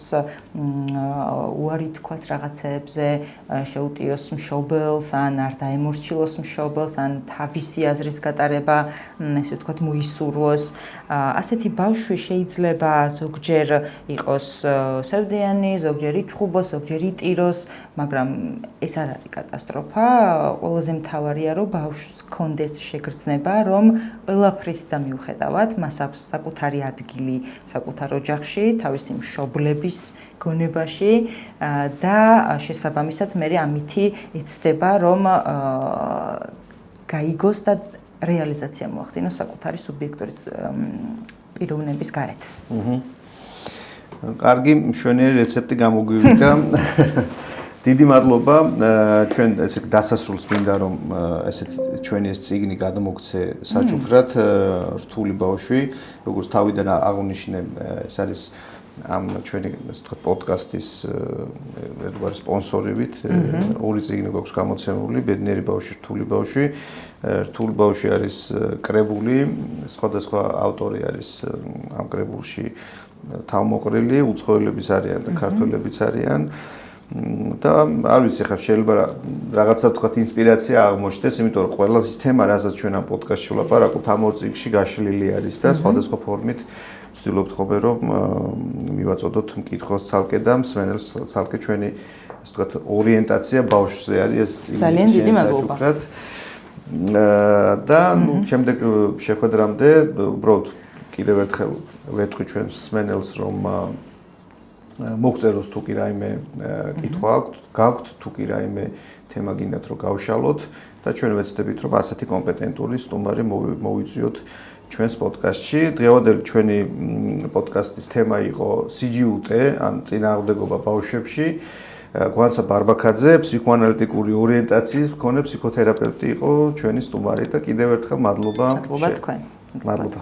უარი თქვას რაღაცეებზე, შეუტიოს მშობელს, ან არ დაემორჩილოს მშობელს, ან თავისი აზრის გატარება, ესე ვთქვათ, მოისურვოს. ასეთი ბავშვი შეიძლება ზოგჯერ იყოს სევდიანი, ზოგჯერ იჩხუბოს, ზოგჯერ იტიროს, მაგრამ ეს არ არის კატასტროფა. ყველაზე მთავარია, რომ ბავშვს ჰქონდეს შეგრძნება, რომ ყველაფრის და მიუხედავად მას აქვს საკუთარი ადგილი საკუთარ ოჯახში, თავისი მშობლების გონებაში და შესაბამისად მე ამითი ეცდება რომ გაიგოს და რეალიზაცია მოახდინოს საკუთარი სუბიექტური პიროვნების გარეთ. კარგი, მშვენიერი რეცეპტი გამოგვივიდა. დიდი მადლობა. ჩვენ ესე დასასრულს მინდა რომ ესეთი ჩვენი ეს წიგნი გადმოგცე საჩუქრად რთული ბავშვი, როგორც თავიდან აღნიშნე, ეს არის ამ ჩვენი ასე ვთქვათ პოდკასტის ერთგვარი სპონსორებით. ორი წიგნი გვაქვს გამოცემული, ბედნიერი ბავშვი, რთული ბავშვი. რთული ბავშვი არის კრებული, სხვადასხვა ავტორი არის ამ კრებულში თავმოყრილი, უცხოელებიც არიან და ქართველებიც არიან. და არ ვიცი ხა შეიძლება რაღაცა თქვათ ინსპირაცია აღმოჩნდეს, იმიტომ რომ ყველა ის თემა, რასაც ჩვენ ამ პოდკასტში ვლაპარაკობთ, ამ ორ წიგნში გაშლილი არის და სხვადასხვა ფორმით ვცდილობთ ხოლმე რომ მივაწოდოთ მკითხველს ცალკე და მსმენელს ცალკე ჩვენი ასე ვთქვათ ორიენტაცია ბავშვზე არის ეს წიგნი. ძალიან დიდი მადლობა. და შემდეგ შეხვედრამდე უბრალოდ კიდევ ერთხელ ვეთქვი ჩვენს მსმენელს რომ მოგწეროს თუ კი რაიმე კითხვა გაქვთ, თუ კი რაიმე თემა გინდათ რომ გავშალოთ და ჩვენ ვეცდებით რომ ასეთი კომპეტენტური სტუმარი მოვიწვიოთ ჩვენს პოდკასტში. დღევანდელი ჩვენი პოდკასტის თემა იყო CGUT, ან წინააღმდეგობა ბავშვებში. გვანცა ბარბაქაძე, ფსიქოანალიტიკური ორიენტაციის მქონე ფსიქოთერაპევტი იყო ჩვენი სტუმარი და კიდევ ერთხელ მადლობა. მადლობა თქვენ. მადლობა.